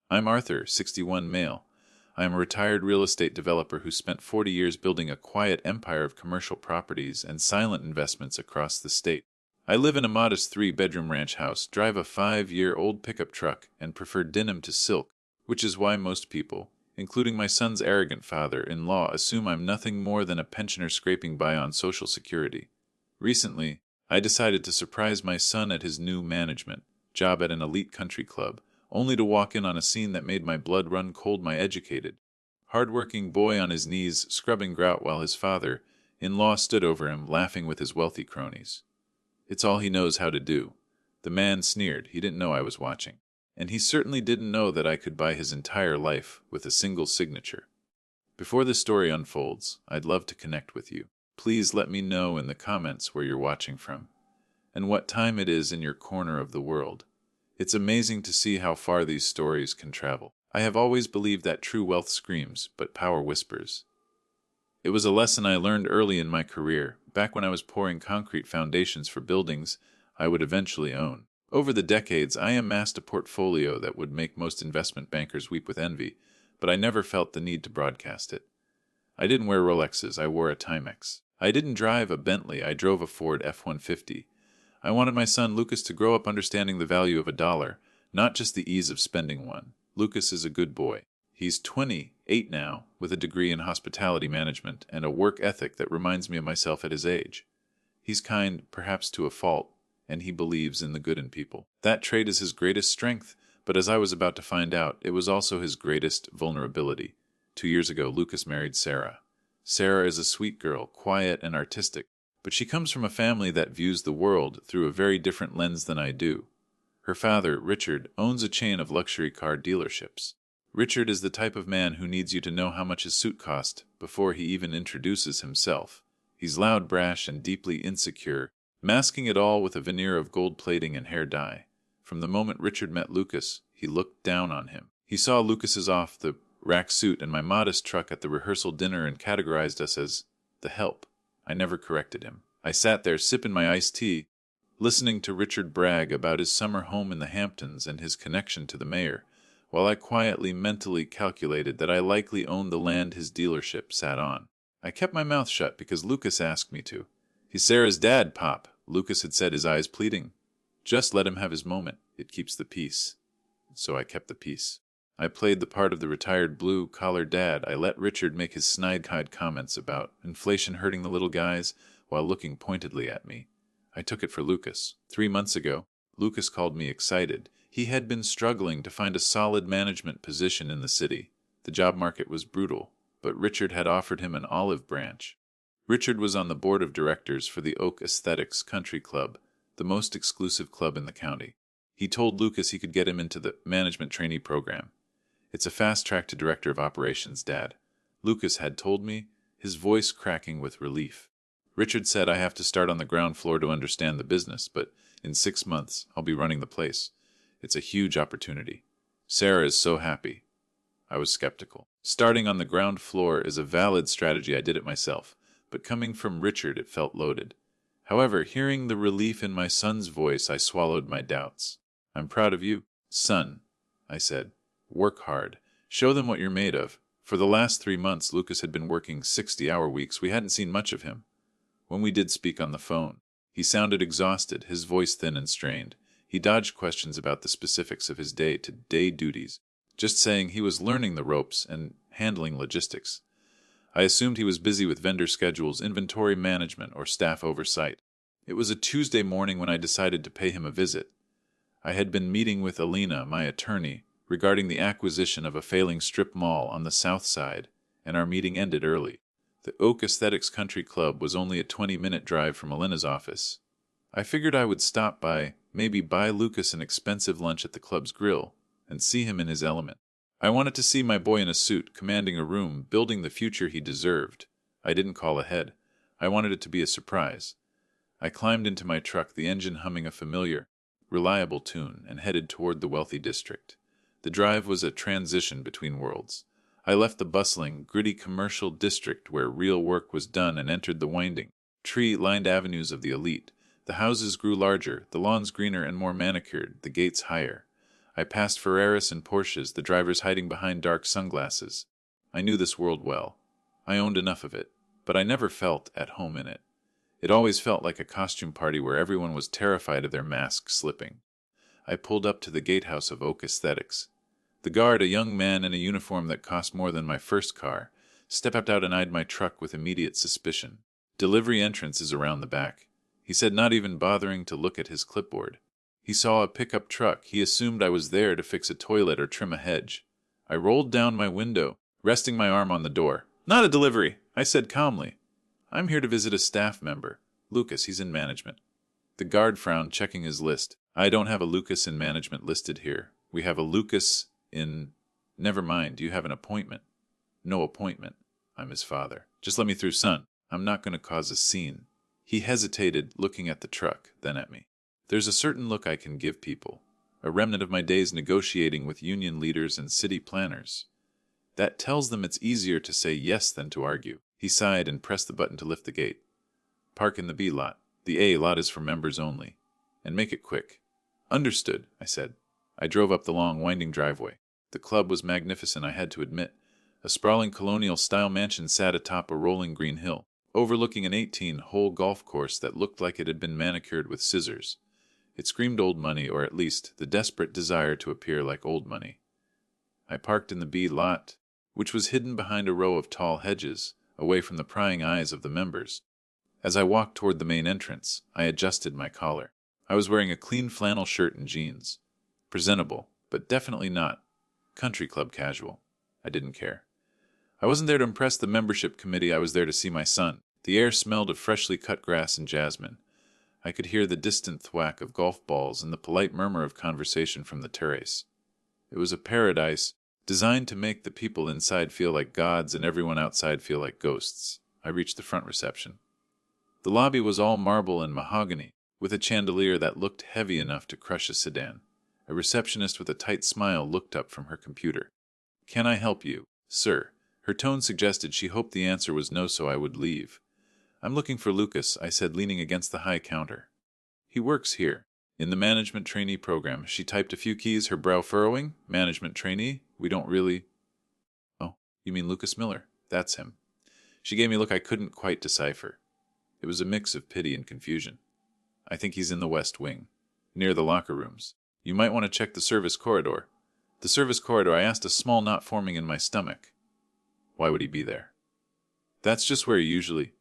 I'm Arthur, 61 male. I am a retired real estate developer who spent 40 years building a quiet empire of commercial properties and silent investments across the state. I live in a modest 3-bedroom ranch house, drive a 5-year-old pickup truck, and prefer denim to silk, which is why most people, including my son's arrogant father-in-law, assume I'm nothing more than a pensioner scraping by on Social Security. Recently, I decided to surprise my son at his new management job at an elite country club, only to walk in on a scene that made my blood run cold. My educated, hard-working boy on his knees scrubbing grout while his father-in-law stood over him, laughing with his wealthy cronies. "It's all he knows how to do." The man sneered. He didn't know I was watching. And he certainly didn't know that I could buy his entire life with a single signature. Before the story unfolds, I'd love to connect with you. Please let me know in the comments where you're watching from, and what time it is in your corner of the world. It's amazing to see how far these stories can travel. I have always believed that true wealth screams, but power whispers. It was a lesson I learned early in my career, back when I was pouring concrete foundations for buildings I would eventually own. Over the decades, I amassed a portfolio that would make most investment bankers weep with envy, but I never felt the need to broadcast it. I didn't wear Rolexes, I wore a Timex. I didn't drive a Bentley, I drove a Ford F-150. I wanted my son Lucas to grow up understanding the value of a dollar, not just the ease of spending one. Lucas is a good boy. He's 28 now, with a degree in hospitality management and a work ethic that reminds me of myself at his age. He's kind, perhaps to a fault, and he believes in the good in people. That trait is his greatest strength, but as I was about to find out, it was also his greatest vulnerability. 2 years ago, Lucas married Sarah. Sarah is a sweet girl, quiet and artistic, but she comes from a family that views the world through a very different lens than I do. Her father, Richard, owns a chain of luxury car dealerships. Richard is the type of man who needs you to know how much his suit cost before he even introduces himself. He's loud, brash, and deeply insecure, masking it all with a veneer of gold plating and hair dye. From the moment Richard met Lucas, he looked down on him. He saw Lucas's off-the-rack suit and my modest truck at the rehearsal dinner and categorized us as the help. I never corrected him. I sat there sipping my iced tea, listening to Richard brag about his summer home in the Hamptons and his connection to the mayor, while I quietly mentally calculated that I likely owned the land his dealership sat on. I kept my mouth shut because Lucas asked me to. "He's Sarah's dad, Pop," Lucas had said, his eyes pleading. "Just let him have his moment. It keeps the peace." So I kept the peace. I played the part of the retired blue-collar dad. I let Richard make his snide-eyed comments about inflation hurting the little guys while looking pointedly at me. I took it for Lucas. 3 months ago, Lucas called me excited. He had been struggling to find a solid management position in the city. The job market was brutal, but Richard had offered him an olive branch. Richard was on the board of directors for the Oak Aesthetics Country Club, the most exclusive club in the county. He told Lucas he could get him into the management trainee program. "It's a fast track to director of operations, Dad," Lucas had told me, his voice cracking with relief. "Richard said I have to start on the ground floor to understand the business, but in 6 months I'll be running the place. It's a huge opportunity. Sarah is so happy." I was skeptical. Starting on the ground floor is a valid strategy. I did it myself, but coming from Richard it felt loaded. However, hearing the relief in my son's voice, I swallowed my doubts. "I'm proud of you, son," I said. "Work hard. Show them what you're made of." For the last 3 months, Lucas had been working 60-hour weeks. We hadn't seen much of him. When we did speak on the phone, he sounded exhausted, his voice thin and strained. He dodged questions about the specifics of his day-to-day duties, just saying he was learning the ropes and handling logistics. I assumed he was busy with vendor schedules, inventory management, or staff oversight. It was a Tuesday morning when I decided to pay him a visit. I had been meeting with Alina, my attorney, regarding the acquisition of a failing strip mall on the south side, and our meeting ended early. The Oak Aesthetics Country Club was only a 20-minute drive from Alina's office. I figured I would stop by, maybe buy Lucas an expensive lunch at the club's grill, and see him in his element. I wanted to see my boy in a suit, commanding a room, building the future he deserved. I didn't call ahead. I wanted it to be a surprise. I climbed into my truck, the engine humming a familiar, reliable tune, and headed toward the wealthy district. The drive was a transition between worlds. I left the bustling, gritty commercial district where real work was done and entered the winding, tree-lined avenues of the elite. The houses grew larger, the lawns greener and more manicured, the gates higher. I passed Ferraris and Porsches, the drivers hiding behind dark sunglasses. I knew this world well. I owned enough of it, but I never felt at home in it. It always felt like a costume party where everyone was terrified of their masks slipping. I pulled up to the gatehouse of Oak Aesthetics. The guard, a young man in a uniform that cost more than my first car, stepped out and eyed my truck with immediate suspicion. Delivery entrance is around the back, he said, not even bothering to look at his clipboard. He saw a pickup truck. He assumed I was there to fix a toilet or trim a hedge. I rolled down my window, resting my arm on the door. Not a delivery, I said calmly. I'm here to visit a staff member. Lucas, he's in management. The guard frowned, checking his list. I don't have a Lucas in management listed here. We have a Lucas in... Never mind, you have an appointment. No appointment. I'm his father. Just let me through, son. I'm not going to cause a scene. He hesitated, looking at the truck, then at me. There's a certain look I can give people, a remnant of my days negotiating with union leaders and city planners. That tells them it's easier to say yes than to argue. He sighed and pressed the button to lift the gate. Park in the B lot. The A lot is for members only. And make it quick. Understood, I said. I drove up the long, winding driveway. The club was magnificent, I had to admit. A sprawling colonial-style mansion sat atop a rolling green hill, overlooking an 18-hole golf course that looked like it had been manicured with scissors. It screamed old money, or at least the desperate desire to appear like old money. I parked in the B lot, which was hidden behind a row of tall hedges, away from the prying eyes of the members. As I walked toward the main entrance, I adjusted my collar. I was wearing a clean flannel shirt and jeans. Presentable, but definitely not country club casual. I didn't care. I wasn't there to impress the membership committee, I was there to see my son. The air smelled of freshly cut grass and jasmine. I could hear the distant thwack of golf balls and the polite murmur of conversation from the terrace. It was a paradise designed to make the people inside feel like gods and everyone outside feel like ghosts. I reached the front reception. The lobby was all marble and mahogany, with a chandelier that looked heavy enough to crush a sedan. A receptionist with a tight smile looked up from her computer. "Can I help you, sir?" Her tone suggested she hoped the answer was no, so I would leave. "I'm looking for Lucas," I said, leaning against the high counter. "He works here, in the management trainee program." She typed a few keys, her brow furrowing. "Management trainee? We don't really—" "Oh, you mean Lucas Miller? That's him." She gave me a look I couldn't quite decipher. It was a mix of pity and confusion. "I think he's in the West Wing, near the locker rooms. You might want to check the service corridor." The service corridor, I asked, a small knot forming in my stomach. Why would he be there? "That's just where he usually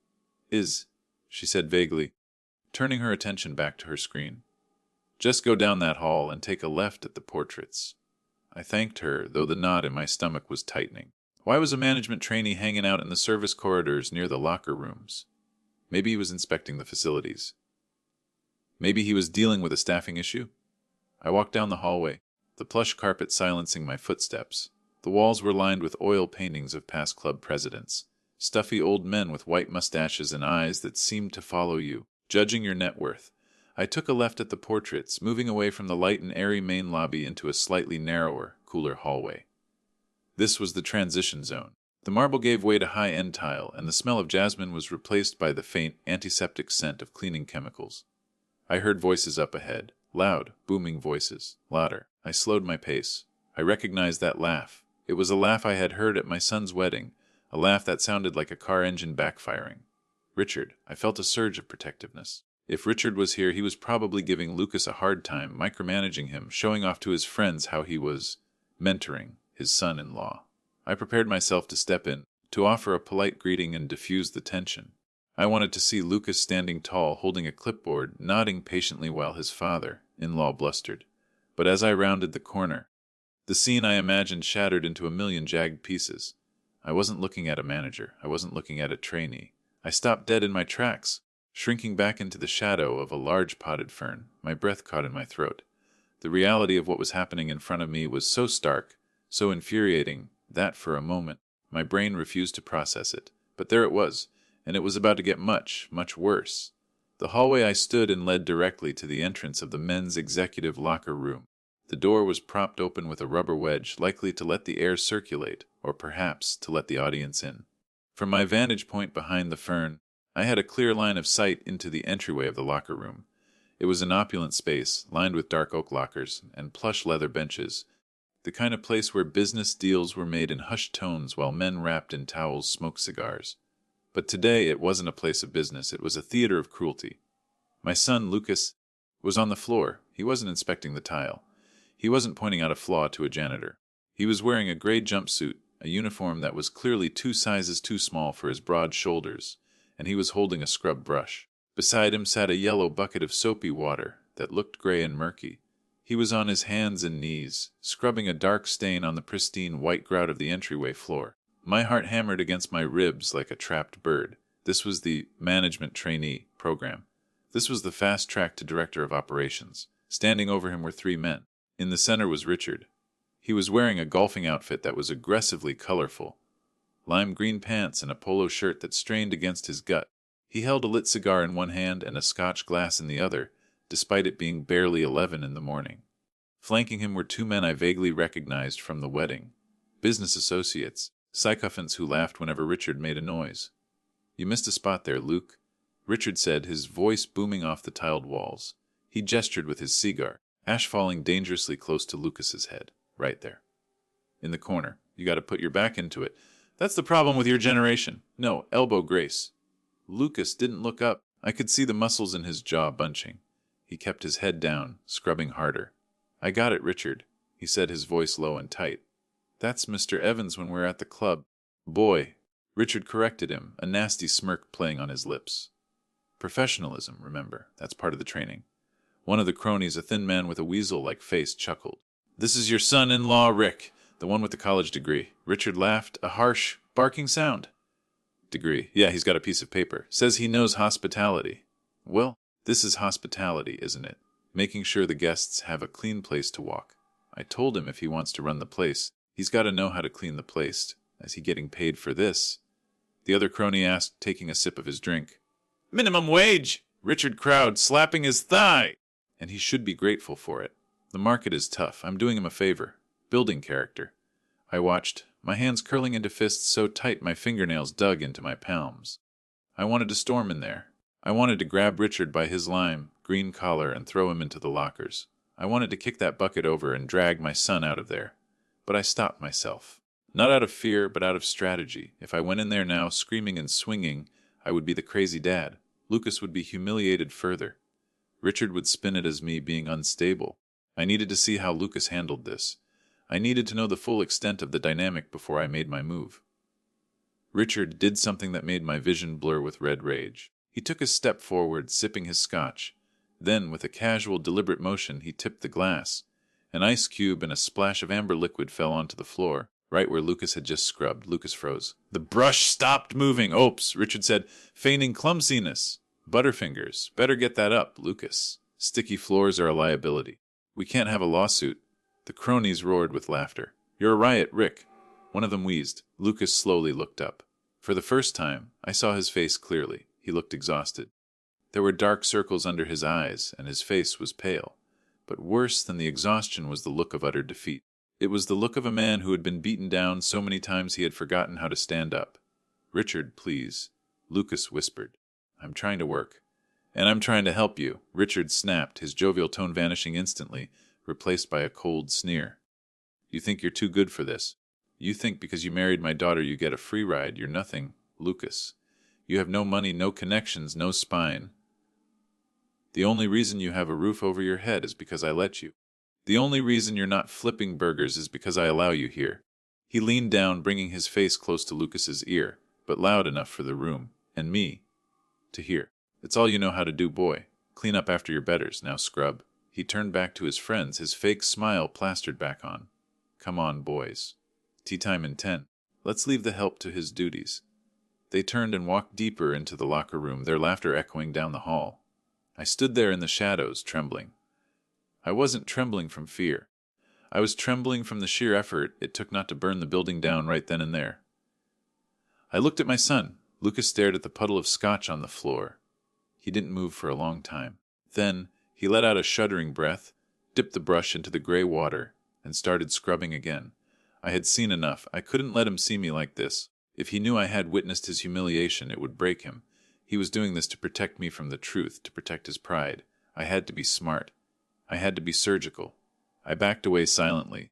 is," she said vaguely, turning her attention back to her screen. "Just go down that hall and take a left at the portraits." I thanked her, though the knot in my stomach was tightening. Why was a management trainee hanging out in the service corridors near the locker rooms? Maybe he was inspecting the facilities. Maybe he was dealing with a staffing issue. I walked down the hallway, the plush carpet silencing my footsteps. The walls were lined with oil paintings of past club presidents, stuffy old men with white mustaches and eyes that seemed to follow you, judging your net worth. I took a left at the portraits, moving away from the light and airy main lobby into a slightly narrower, cooler hallway. This was the transition zone. The marble gave way to high-end tile, and the smell of jasmine was replaced by the faint, antiseptic scent of cleaning chemicals. I heard voices up ahead, loud, booming voices, louder. I slowed my pace. I recognized that laugh. It was a laugh I had heard at my son's wedding, a laugh that sounded like a car engine backfiring. Richard. I felt a surge of protectiveness. If Richard was here, he was probably giving Lucas a hard time, micromanaging him, showing off to his friends how he was mentoring his son-in-law. I prepared myself to step in, to offer a polite greeting and diffuse the tension. I wanted to see Lucas standing tall, holding a clipboard, nodding patiently while his father-in-law blustered. But as I rounded the corner, the scene I imagined shattered into a million jagged pieces. I wasn't looking at a manager. I wasn't looking at a trainee. I stopped dead in my tracks, shrinking back into the shadow of a large potted fern, my breath caught in my throat. The reality of what was happening in front of me was so stark, so infuriating, that for a moment my brain refused to process it. But there it was, and it was about to get much, much worse. The hallway I stood in led directly to the entrance of the men's executive locker room. The door was propped open with a rubber wedge, likely to let the air circulate, or perhaps to let the audience in. From my vantage point behind the fern, I had a clear line of sight into the entryway of the locker room. It was an opulent space, lined with dark oak lockers and plush leather benches, the kind of place where business deals were made in hushed tones while men wrapped in towels smoked cigars. But today it wasn't a place of business, it was a theater of cruelty. My son, Lucas, was on the floor. He wasn't inspecting the tile. He wasn't pointing out a flaw to a janitor. He was wearing a gray jumpsuit, a uniform that was clearly 2 sizes too small for his broad shoulders, and he was holding a scrub brush. Beside him sat a yellow bucket of soapy water that looked gray and murky. He was on his hands and knees, scrubbing a dark stain on the pristine white grout of the entryway floor. My heart hammered against my ribs like a trapped bird. This was the management trainee program. This was the fast track to director of operations. Standing over him were 3 men. In the center was Richard. He was wearing a golfing outfit that was aggressively colorful. Lime green pants and a polo shirt that strained against his gut. He held a lit cigar in one hand and a scotch glass in the other, despite it being barely 11 in the morning. Flanking him were 2 men I vaguely recognized from the wedding. Business associates, sycophants who laughed whenever Richard made a noise. "You missed a spot there, Luke," Richard said, his voice booming off the tiled walls. He gestured with his cigar, ash falling dangerously close to Lucas's head. "Right there. In the corner. You got to put your back into it. That's the problem with your generation. No, elbow grace." Lucas didn't look up. I could see the muscles in his jaw bunching. He kept his head down, scrubbing harder. "I got it, Richard," he said, his voice low and tight. "That's Mr. Evans when we're at the club." "Boy," Richard corrected him, a nasty smirk playing on his lips. "Professionalism, remember. That's part of the training." One of the cronies, a thin man with a weasel-like face, chuckled. "This is your son-in-law, Rick, the one with the college degree." Richard laughed, a harsh, barking sound. "Degree? Yeah, he's got a piece of paper. Says he knows hospitality." "Well, this is hospitality, isn't it? Making sure the guests have a clean place to walk. I told him if he wants to run the place, he's got to know how to clean the place. Is he getting paid for this?" The other crony asked, taking a sip of his drink. "Minimum wage!" Richard crowed, slapping his thigh. "And he should be grateful for it. The market is tough. I'm doing him a favor. Building character." I watched, my hands curling into fists so tight my fingernails dug into my palms. I wanted to storm in there. I wanted to grab Richard by his lime green collar and throw him into the lockers. I wanted to kick that bucket over and drag my son out of there. But I stopped myself. Not out of fear, but out of strategy. If I went in there now, screaming and swinging, I would be the crazy dad. Lucas would be humiliated further. Richard would spin it as me being unstable. I needed to see how Lucas handled this. I needed to know the full extent of the dynamic before I made my move. Richard did something that made my vision blur with red rage. He took a step forward, sipping his scotch. Then, with a casual, deliberate motion, he tipped the glass. An ice cube and a splash of amber liquid fell onto the floor, right where Lucas had just scrubbed. Lucas froze. "The brush stopped moving." "Oops," Richard said, feigning clumsiness. "Butterfingers. Better get that up, Lucas. Sticky floors are a liability. We can't have a lawsuit." The cronies roared with laughter. "You're a riot, Rick." One of them wheezed. Lucas slowly looked up. For the first time, I saw his face clearly. He looked exhausted. There were dark circles under his eyes, and his face was pale. But worse than the exhaustion was the look of utter defeat. It was the look of a man who had been beaten down so many times he had forgotten how to stand up. "Richard, please," Lucas whispered. "I'm trying to work." "And I'm trying to help you," Richard snapped, his jovial tone vanishing instantly, replaced by a cold sneer. "You think you're too good for this. You think because you married my daughter you get a free ride. You're nothing, Lucas. You have no money, no connections, no spine. The only reason you have a roof over your head is because I let you. The only reason you're not flipping burgers is because I allow you here." He leaned down, bringing his face close to Lucas's ear, but loud enough for the room, and me, to hear. "It's all you know how to do, boy. Clean up after your betters. Now scrub." He turned back to his friends, his fake smile plastered back on. "Come on, boys. Tea time in 10. Let's leave the help to his duties." They turned and walked deeper into the locker room, their laughter echoing down the hall. I stood there in the shadows, trembling. I wasn't trembling from fear. I was trembling from the sheer effort it took not to burn the building down right then and there. I looked at my son. Lucas stared at the puddle of scotch on the floor. He didn't move for a long time. Then he let out a shuddering breath, dipped the brush into the gray water, and started scrubbing again. I had seen enough. I couldn't let him see me like this. If he knew I had witnessed his humiliation, it would break him. He was doing this to protect me from the truth, to protect his pride. I had to be smart. I had to be surgical. I backed away silently,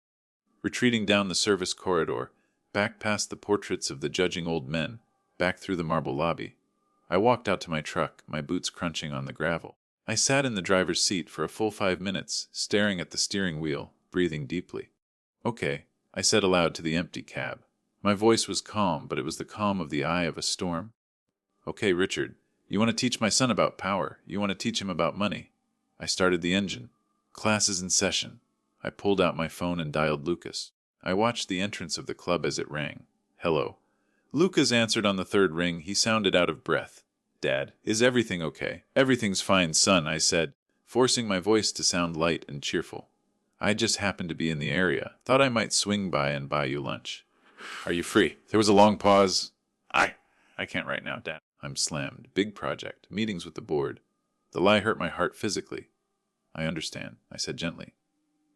retreating down the service corridor, back past the portraits of the judging old men, back through the marble lobby. I walked out to my truck, my boots crunching on the gravel. I sat in the driver's seat for a full 5 minutes, staring at the steering wheel, breathing deeply. "Okay," I said aloud to the empty cab. My voice was calm, but it was the calm of the eye of a storm. "Okay, Richard, you want to teach my son about power. You want to teach him about money." I started the engine. Class is in session. I pulled out my phone and dialed Lucas. I watched the entrance of the club as it rang. "Hello." Lucas answered on the third ring. He sounded out of breath. "Dad, is everything okay?" "Everything's fine, son," I said, forcing my voice to sound light and cheerful. "I just happened to be in the area. Thought I might swing by and buy you lunch." "Are you free?" There was a long pause. I can't right now, Dad. I'm slammed. Big project. Meetings with the board. The lie hurt my heart physically. "I understand," I said gently.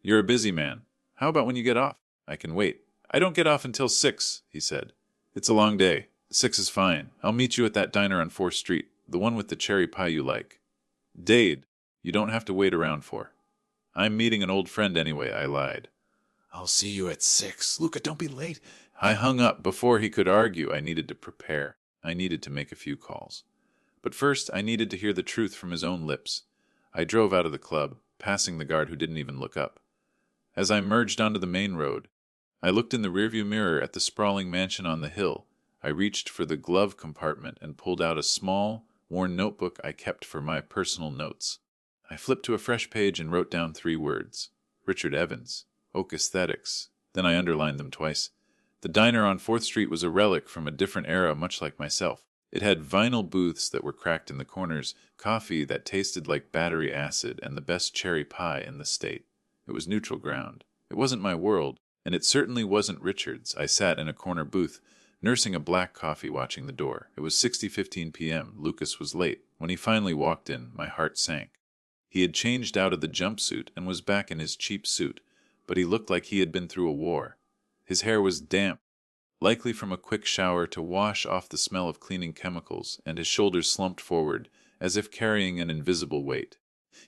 "You're a busy man. How about when you get off?" "I can wait." "I don't get off until 6, he said. "It's a long day. 6 is fine. I'll meet you at that diner on 4th Street, the one with the cherry pie you like." "Dade, you don't have to wait around for." "I'm meeting an old friend anyway," I lied. "I'll see you at 6. Luca, don't be late." I hung up before he could argue. I needed to prepare. I needed to make a few calls. But first, I needed to hear the truth from his own lips. I drove out of the club, passing the guard who didn't even look up. As I merged onto the main road, I looked in the rearview mirror at the sprawling mansion on the hill. I reached for the glove compartment and pulled out a small, worn notebook I kept for my personal notes. I flipped to a fresh page and wrote down 3 words. Richard Evans. Oak Aesthetics. Then I underlined them twice. The diner on 4th Street was a relic from a different era, much like myself. It had vinyl booths that were cracked in the corners, coffee that tasted like battery acid, and the best cherry pie in the state. It was neutral ground. It wasn't my world, and it certainly wasn't Richard's. I sat in a corner booth, nursing a black coffee, watching the door. It was 6:15 p.m. Lucas was late. When he finally walked in, my heart sank. He had changed out of the jumpsuit and was back in his cheap suit, but he looked like he had been through a war. His hair was damp, likely from a quick shower to wash off the smell of cleaning chemicals, and his shoulders slumped forward, as if carrying an invisible weight.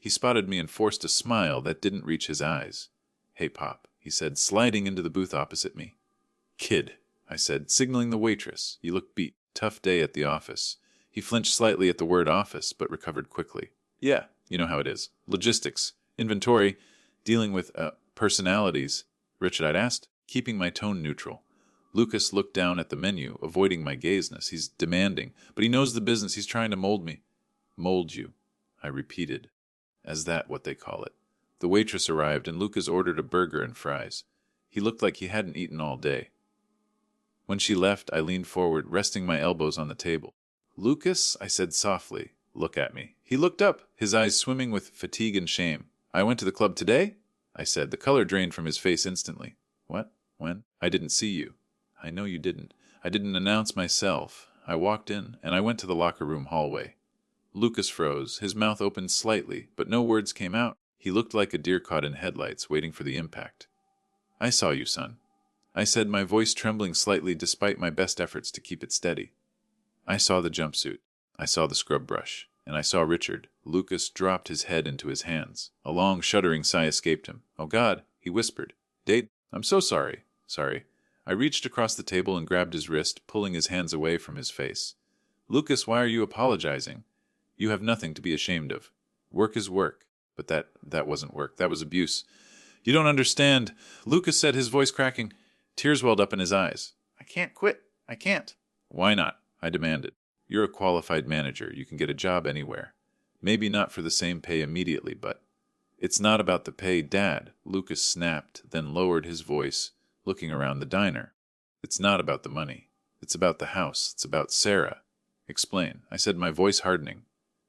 He spotted me and forced a smile that didn't reach his eyes. "Hey, Pop," he said, sliding into the booth opposite me. "Kid," I said, signaling the waitress. "You look beat. Tough day at the office." He flinched slightly at the word office, but recovered quickly. "Yeah, you know how it is. Logistics, inventory, dealing with, personalities." "Richard," I'd asked, keeping my tone neutral. Lucas looked down at the menu, avoiding my gazeness. "He's demanding, but he knows the business. He's trying to mold me." "Mold you," I repeated. "Is that what they call it?" The waitress arrived, and Lucas ordered a burger and fries. He looked like he hadn't eaten all day. When she left, I leaned forward, resting my elbows on the table. "Lucas," I said softly, "look at me." He looked up, his eyes swimming with fatigue and shame. "I went to the club today?" I said. The color drained from his face instantly. "What? When?" "I didn't see you." "I know you didn't. I didn't announce myself. I walked in, and I went to the locker room hallway." Lucas froze. His mouth opened slightly, but no words came out. He looked like a deer caught in headlights, waiting for the impact. "I saw you, son," I said, my voice trembling slightly despite my best efforts to keep it steady. "I saw the jumpsuit. I saw the scrub brush. And I saw Richard." Lucas dropped his head into his hands. A long, shuddering sigh escaped him. "Oh, God," he whispered. "Dade, I'm so sorry." "Sorry." I reached across the table and grabbed his wrist, pulling his hands away from his face. "Lucas, why are you apologizing? You have nothing to be ashamed of. Work is work." "But that wasn't work. That was abuse." "You don't understand," Lucas said, his voice cracking. Tears welled up in his eyes. "I can't quit. I can't." "Why not?" I demanded. "You're a qualified manager. You can get a job anywhere. Maybe not for the same pay immediately, but—" "It's not about the pay, Dad," Lucas snapped, then lowered his voice, looking around the diner. "It's not about the money. It's about the house. It's about Sarah." "Explain," I said, my voice hardening.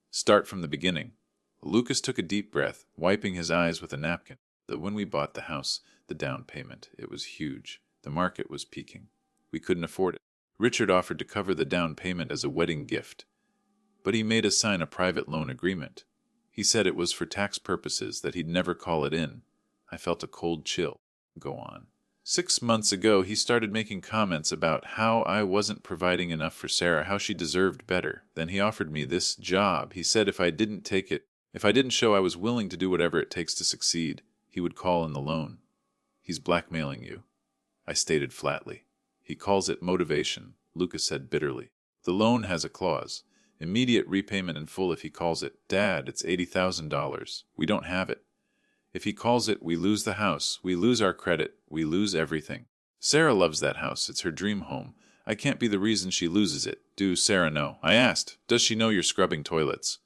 "Start from the beginning." Lucas took a deep breath, wiping his eyes with a napkin. When we bought the house, the down payment, it was huge. The market was peaking. We couldn't afford it. Richard offered to cover the down payment as a wedding gift, but he made us sign a private loan agreement. He said it was for tax purposes, that he'd never call it in. I felt a cold chill go on. 6 months ago, he started making comments about how I wasn't providing enough for Sarah, how she deserved better. Then he offered me this job. He said if I didn't take it, If I didn't show I was willing to do whatever it takes to succeed, he would call in the loan. He's blackmailing you, I stated flatly. He calls it motivation, Lucas said bitterly. The loan has a clause. Immediate repayment in full if he calls it. Dad, it's $80,000. We don't have it. If he calls it, we lose the house. We lose our credit. We lose everything. Sarah loves that house. It's her dream home. I can't be the reason she loses it. Do Sarah know? I asked. Does she know you're scrubbing toilets?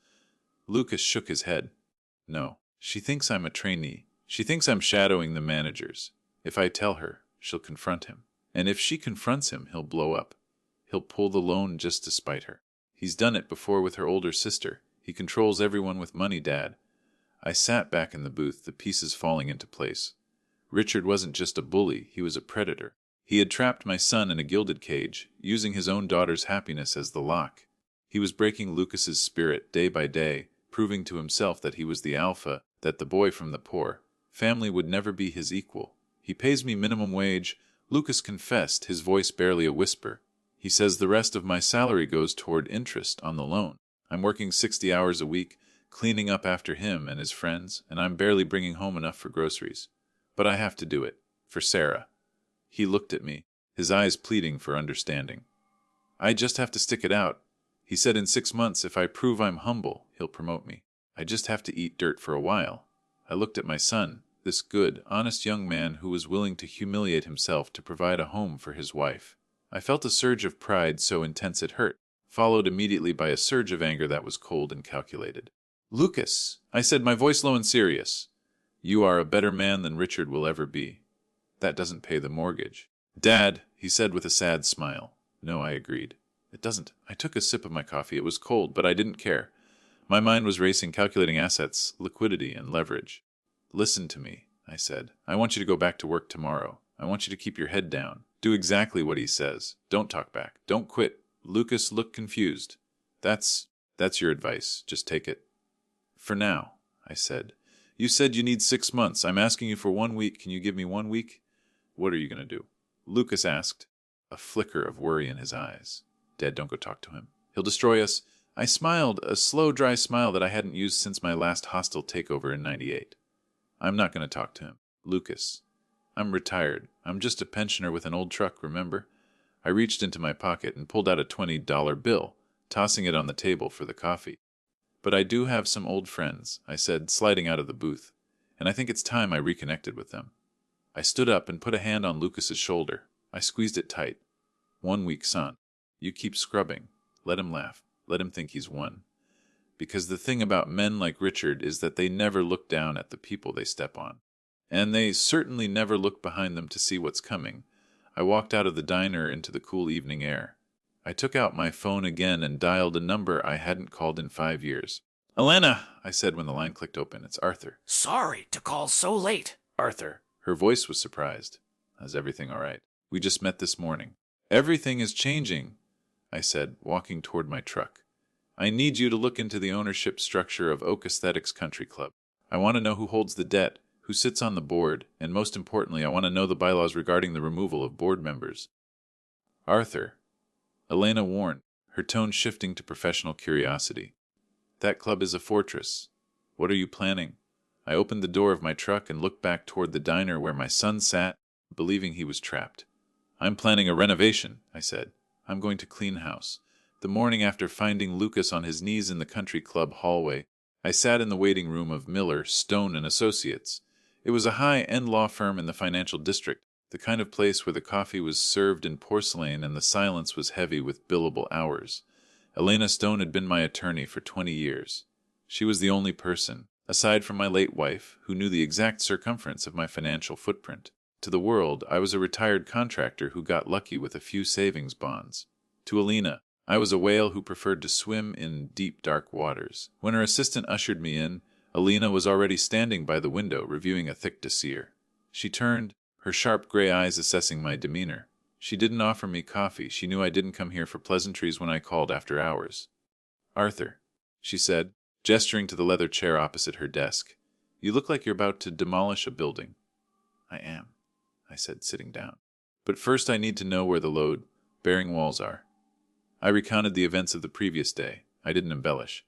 Lucas shook his head. No. She thinks I'm a trainee. She thinks I'm shadowing the managers. If I tell her, she'll confront him. And if she confronts him, he'll blow up. He'll pull the loan just to spite her. He's done it before with her older sister. He controls everyone with money, Dad. I sat back in the booth, the pieces falling into place. Richard wasn't just a bully, he was a predator. He had trapped my son in a gilded cage, using his own daughter's happiness as the lock. He was breaking Lucas's spirit day by day, proving to himself that he was the alpha, that the boy from the poor family would never be his equal. He pays me minimum wage, Lucas confessed, his voice barely a whisper. He says the rest of my salary goes toward interest on the loan. I'm working 60 hours a week, cleaning up after him and his friends, and I'm barely bringing home enough for groceries. But I have to do it. For Sarah. He looked at me, his eyes pleading for understanding. I just have to stick it out. He said in 6 months, if I prove I'm humble, he'll promote me. I just have to eat dirt for a while. I looked at my son, this good, honest young man who was willing to humiliate himself to provide a home for his wife. I felt a surge of pride so intense it hurt, followed immediately by a surge of anger that was cold and calculated. Lucas, I said, my voice low and serious. You are a better man than Richard will ever be. That doesn't pay the mortgage. Dad, he said with a sad smile. No, I agreed. It doesn't. I took a sip of my coffee. It was cold, but I didn't care. My mind was racing, calculating assets, liquidity, and leverage. Listen to me, I said. I want you to go back to work tomorrow. I want you to keep your head down. Do exactly what he says. Don't talk back. Don't quit. Lucas looked confused. That's your advice. Just take it. For now, I said. You said you need 6 months. I'm asking you for 1 week. Can you give me 1 week? What are you going to do? Lucas asked, a flicker of worry in his eyes. Dad, don't go talk to him. He'll destroy us. I smiled, a slow, dry smile that I hadn't used since my last hostile takeover in '98. I'm not going to talk to him. Lucas. I'm retired. I'm just a pensioner with an old truck, remember? I reached into my pocket and pulled out a $20 bill, tossing it on the table for the coffee. But I do have some old friends, I said, sliding out of the booth, and I think it's time I reconnected with them. I stood up and put a hand on Lucas's shoulder. I squeezed it tight. 1 week, son. You keep scrubbing. Let him laugh. Let him think he's won. Because the thing about men like Richard is that they never look down at the people they step on. And they certainly never look behind them to see what's coming. I walked out of the diner into the cool evening air. I took out my phone again and dialed a number I hadn't called in 5 years. Elena, I said when the line clicked open. It's Arthur. Sorry to call so late. Arthur. Her voice was surprised. Is everything all right? We just met this morning. Everything is changing, I said, walking toward my truck. I need you to look into the ownership structure of Oak Aesthetics Country Club. I want to know who holds the debt, who sits on the board, and most importantly, I want to know the bylaws regarding the removal of board members. Arthur. Elena warned, her tone shifting to professional curiosity. That club is a fortress. What are you planning? I opened the door of my truck and looked back toward the diner where my son sat, believing he was trapped. I'm planning a renovation, I said. I'm going to clean house. The morning after finding Lucas on his knees in the country club hallway, I sat in the waiting room of Miller, Stone & Associates. It was a high-end law firm in the financial district, the kind of place where the coffee was served in porcelain and the silence was heavy with billable hours. Elena Stone had been my attorney for 20 years. She was the only person, aside from my late wife, who knew the exact circumference of my financial footprint. To the world, I was a retired contractor who got lucky with a few savings bonds. To Elena, I was a whale who preferred to swim in deep, dark waters. When her assistant ushered me in, Elena was already standing by the window, reviewing a thick dossier. She turned, her sharp gray eyes assessing my demeanor. She didn't offer me coffee. She knew I didn't come here for pleasantries when I called after hours. Arthur, she said, gesturing to the leather chair opposite her desk. You look like you're about to demolish a building. I am, I said, sitting down. But first I need to know where the load-bearing walls are. I recounted the events of the previous day. I didn't embellish.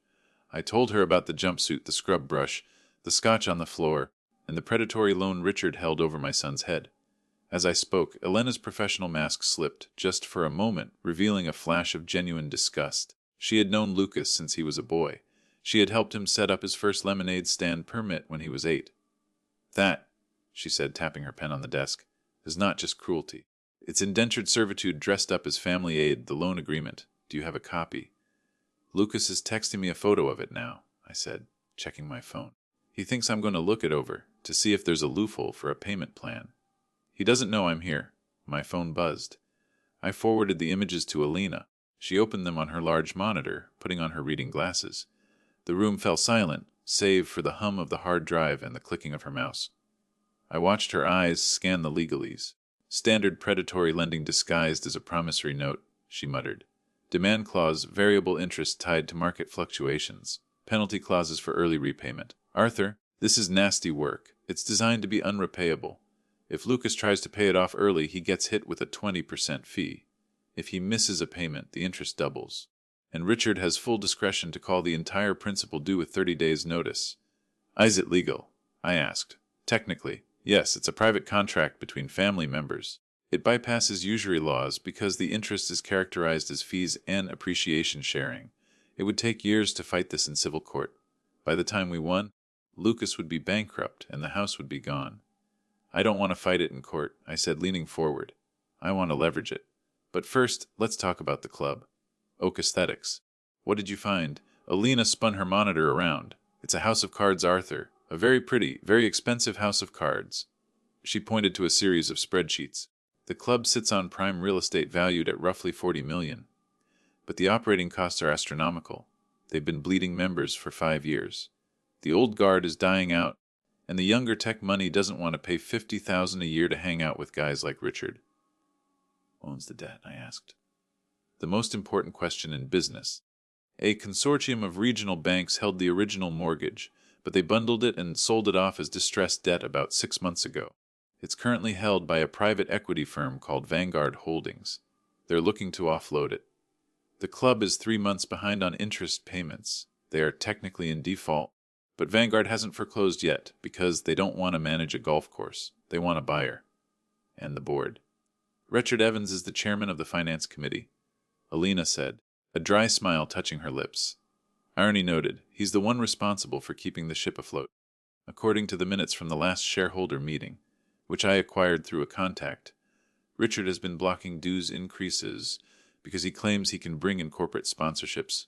I told her about the jumpsuit, the scrub brush, the scotch on the floor, and the predatory loan Richard held over my son's head. As I spoke, Elena's professional mask slipped, just for a moment, revealing a flash of genuine disgust. She had known Lucas since he was a boy. She had helped him set up his first lemonade stand permit when he was 8. That, she said, tapping her pen on the desk, is not just cruelty. It's indentured servitude dressed up as family aid, the loan agreement. Do you have a copy? Lucas is texting me a photo of it now, I said, checking my phone. He thinks I'm going to look it over, to see if there's a loophole for a payment plan. He doesn't know I'm here. My phone buzzed. I forwarded the images to Alina. She opened them on her large monitor, putting on her reading glasses. The room fell silent, save for the hum of the hard drive and the clicking of her mouse. I watched her eyes scan the legalese. Standard predatory lending disguised as a promissory note, she muttered. Demand clause, variable interest tied to market fluctuations. Penalty clauses for early repayment. Arthur, this is nasty work. It's designed to be unrepayable. If Lucas tries to pay it off early, he gets hit with a 20% fee. If he misses a payment, the interest doubles. And Richard has full discretion to call the entire principal due with 30 days' notice. Is it legal? I asked. Technically, yes, it's a private contract between family members. It bypasses usury laws because the interest is characterized as fees and appreciation sharing. It would take years to fight this in civil court. By the time we won, Lucas would be bankrupt and the house would be gone. I don't want to fight it in court, I said, leaning forward. I want to leverage it. But first, let's talk about the club. Oak Aesthetics. What did you find? Alina spun her monitor around. It's a house of cards, Arthur. A very pretty, very expensive house of cards. She pointed to a series of spreadsheets. The club sits on prime real estate valued at roughly $40 million. But the operating costs are astronomical. They've been bleeding members for 5 years. The old guard is dying out, and the younger tech money doesn't want to pay $50,000 a year to hang out with guys like Richard. Owns the debt? I asked. The most important question in business. A consortium of regional banks held the original mortgage, but they bundled it and sold it off as distressed debt about 6 months ago. It's currently held by a private equity firm called Vanguard Holdings. They're looking to offload it. The club is 3 months behind on interest payments. They are technically in default, but Vanguard hasn't foreclosed yet because they don't want to manage a golf course. They want a buyer. And the board. Richard Evans is the chairman of the finance committee. Alina said, a dry smile touching her lips. Irony noted, he's the one responsible for keeping the ship afloat. According to the minutes from the last shareholder meeting, which I acquired through a contact, Richard has been blocking dues increases because he claims he can bring in corporate sponsorships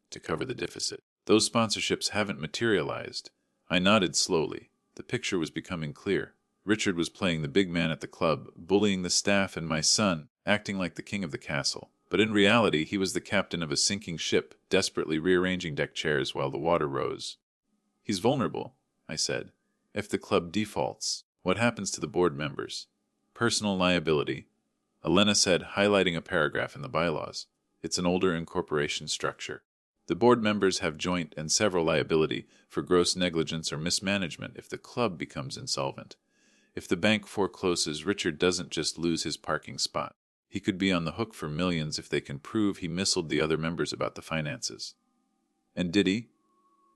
to cover the deficit. Those sponsorships haven't materialized. I nodded slowly. The picture was becoming clear. Richard was playing the big man at the club, bullying the staff and my son, acting like the king of the castle. But in reality, he was the captain of a sinking ship, desperately rearranging deck chairs while the water rose. He's vulnerable, I said. If the club defaults, what happens to the board members? Personal liability. Elena said, highlighting a paragraph in the bylaws. It's an older incorporation structure. The board members have joint and several liability for gross negligence or mismanagement if the club becomes insolvent. If the bank forecloses, Richard doesn't just lose his parking spot. He could be on the hook for millions if they can prove he missiled the other members about the finances. And did he?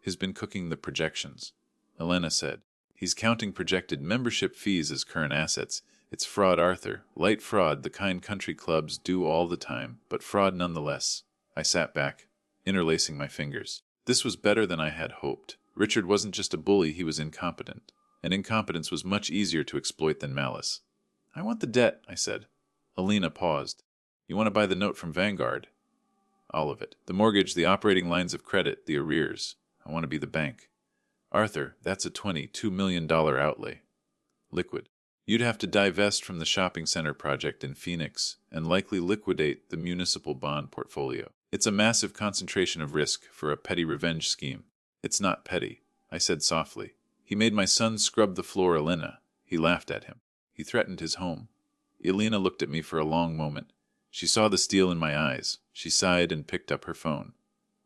He's been cooking the projections, Elena said. He's counting projected membership fees as current assets. It's fraud, Arthur. Light fraud, the kind country clubs do all the time, but fraud nonetheless. I sat back, interlacing my fingers. This was better than I had hoped. Richard wasn't just a bully, he was incompetent. And incompetence was much easier to exploit than malice. I want the debt, I said. Alina paused. You want to buy the note from Vanguard? All of it. The mortgage, the operating lines of credit, the arrears. I want to be the bank. Arthur, that's a $22 million outlay. Liquid. You'd have to divest from the shopping center project in Phoenix and likely liquidate the municipal bond portfolio. It's a massive concentration of risk for a petty revenge scheme. It's not petty, I said softly. He made my son scrub the floor, Elena. He laughed at him. He threatened his home. Elena looked at me for a long moment. She saw the steel in my eyes. She sighed and picked up her phone.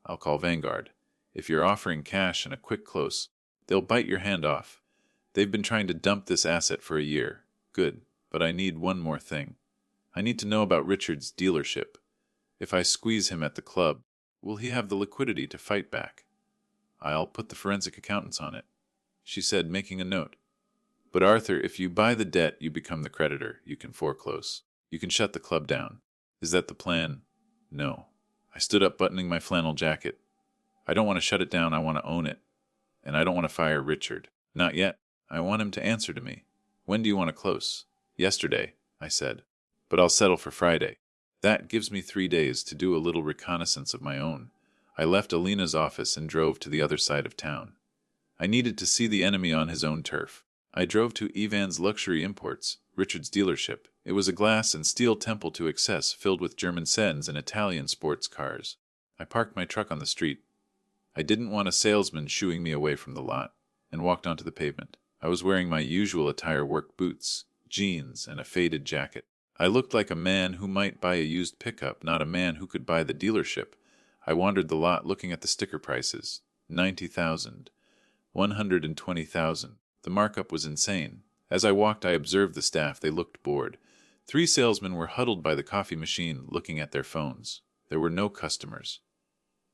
I'll call Vanguard. If you're offering cash and a quick close, they'll bite your hand off. They've been trying to dump this asset for a year. Good, but I need one more thing. I need to know about Richard's dealership. If I squeeze him at the club, will he have the liquidity to fight back? I'll put the forensic accountants on it, she said, making a note. But Arthur, if you buy the debt, you become the creditor. You can foreclose. You can shut the club down. Is that the plan? No. I stood up, buttoning my flannel jacket. I don't want to shut it down. I want to own it. And I don't want to fire Richard. Not yet. I want him to answer to me. When do you want to close? Yesterday, I said. But I'll settle for Friday. That gives me 3 days to do a little reconnaissance of my own. I left Alina's office and drove to the other side of town. I needed to see the enemy on his own turf. I drove to Ivan's Luxury Imports, Richard's dealership. It was a glass and steel temple to excess, filled with German Sens and Italian sports cars. I parked my truck on the street. I didn't want a salesman shooing me away from the lot, and walked onto the pavement. I was wearing my usual attire: work boots, jeans, and a faded jacket. I looked like a man who might buy a used pickup, not a man who could buy the dealership. I wandered the lot looking at the sticker prices. 90,000. 120,000. The markup was insane. As I walked, I observed the staff. They looked bored. 3 salesmen were huddled by the coffee machine, looking at their phones. There were no customers.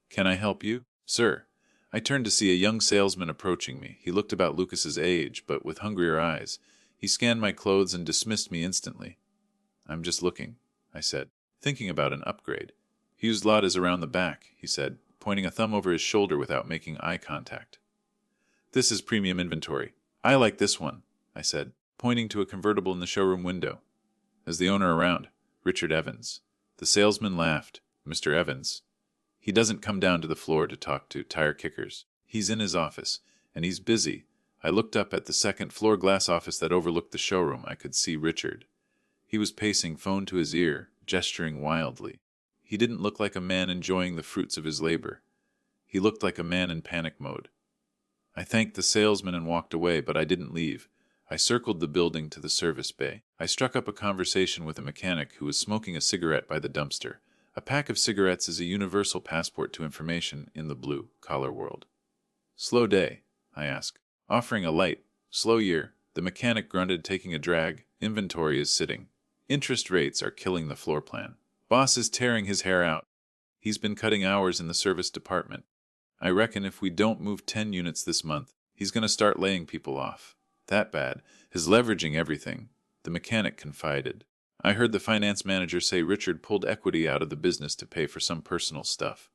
Can I help you, sir? I turned to see a young salesman approaching me. He looked about Lucas's age, but with hungrier eyes. He scanned my clothes and dismissed me instantly. I'm just looking, I said, thinking about an upgrade. Hugh's lot is around the back, he said, pointing a thumb over his shoulder without making eye contact. This is premium inventory. I like this one, I said, pointing to a convertible in the showroom window. Is the owner around? Richard Evans. The salesman laughed. Mr. Evans. He doesn't come down to the floor to talk to tire kickers. He's in his office, and he's busy. I looked up at the second-floor glass office that overlooked the showroom. I could see Richard. He was pacing, phone to his ear, gesturing wildly. He didn't look like a man enjoying the fruits of his labor. He looked like a man in panic mode. I thanked the salesman and walked away, but I didn't leave. I circled the building to the service bay. I struck up a conversation with a mechanic who was smoking a cigarette by the dumpster. A pack of cigarettes is a universal passport to information in the blue-collar world. Slow day, I asked. Offering a light. Slow year. The mechanic grunted, taking a drag. Inventory is sitting. Interest rates are killing the floor plan. Boss is tearing his hair out. He's been cutting hours in the service department. I reckon if we don't move 10 units this month, he's going to start laying people off. That bad. He's leveraging everything, the mechanic confided. I heard the finance manager say Richard pulled equity out of the business to pay for some personal stuff.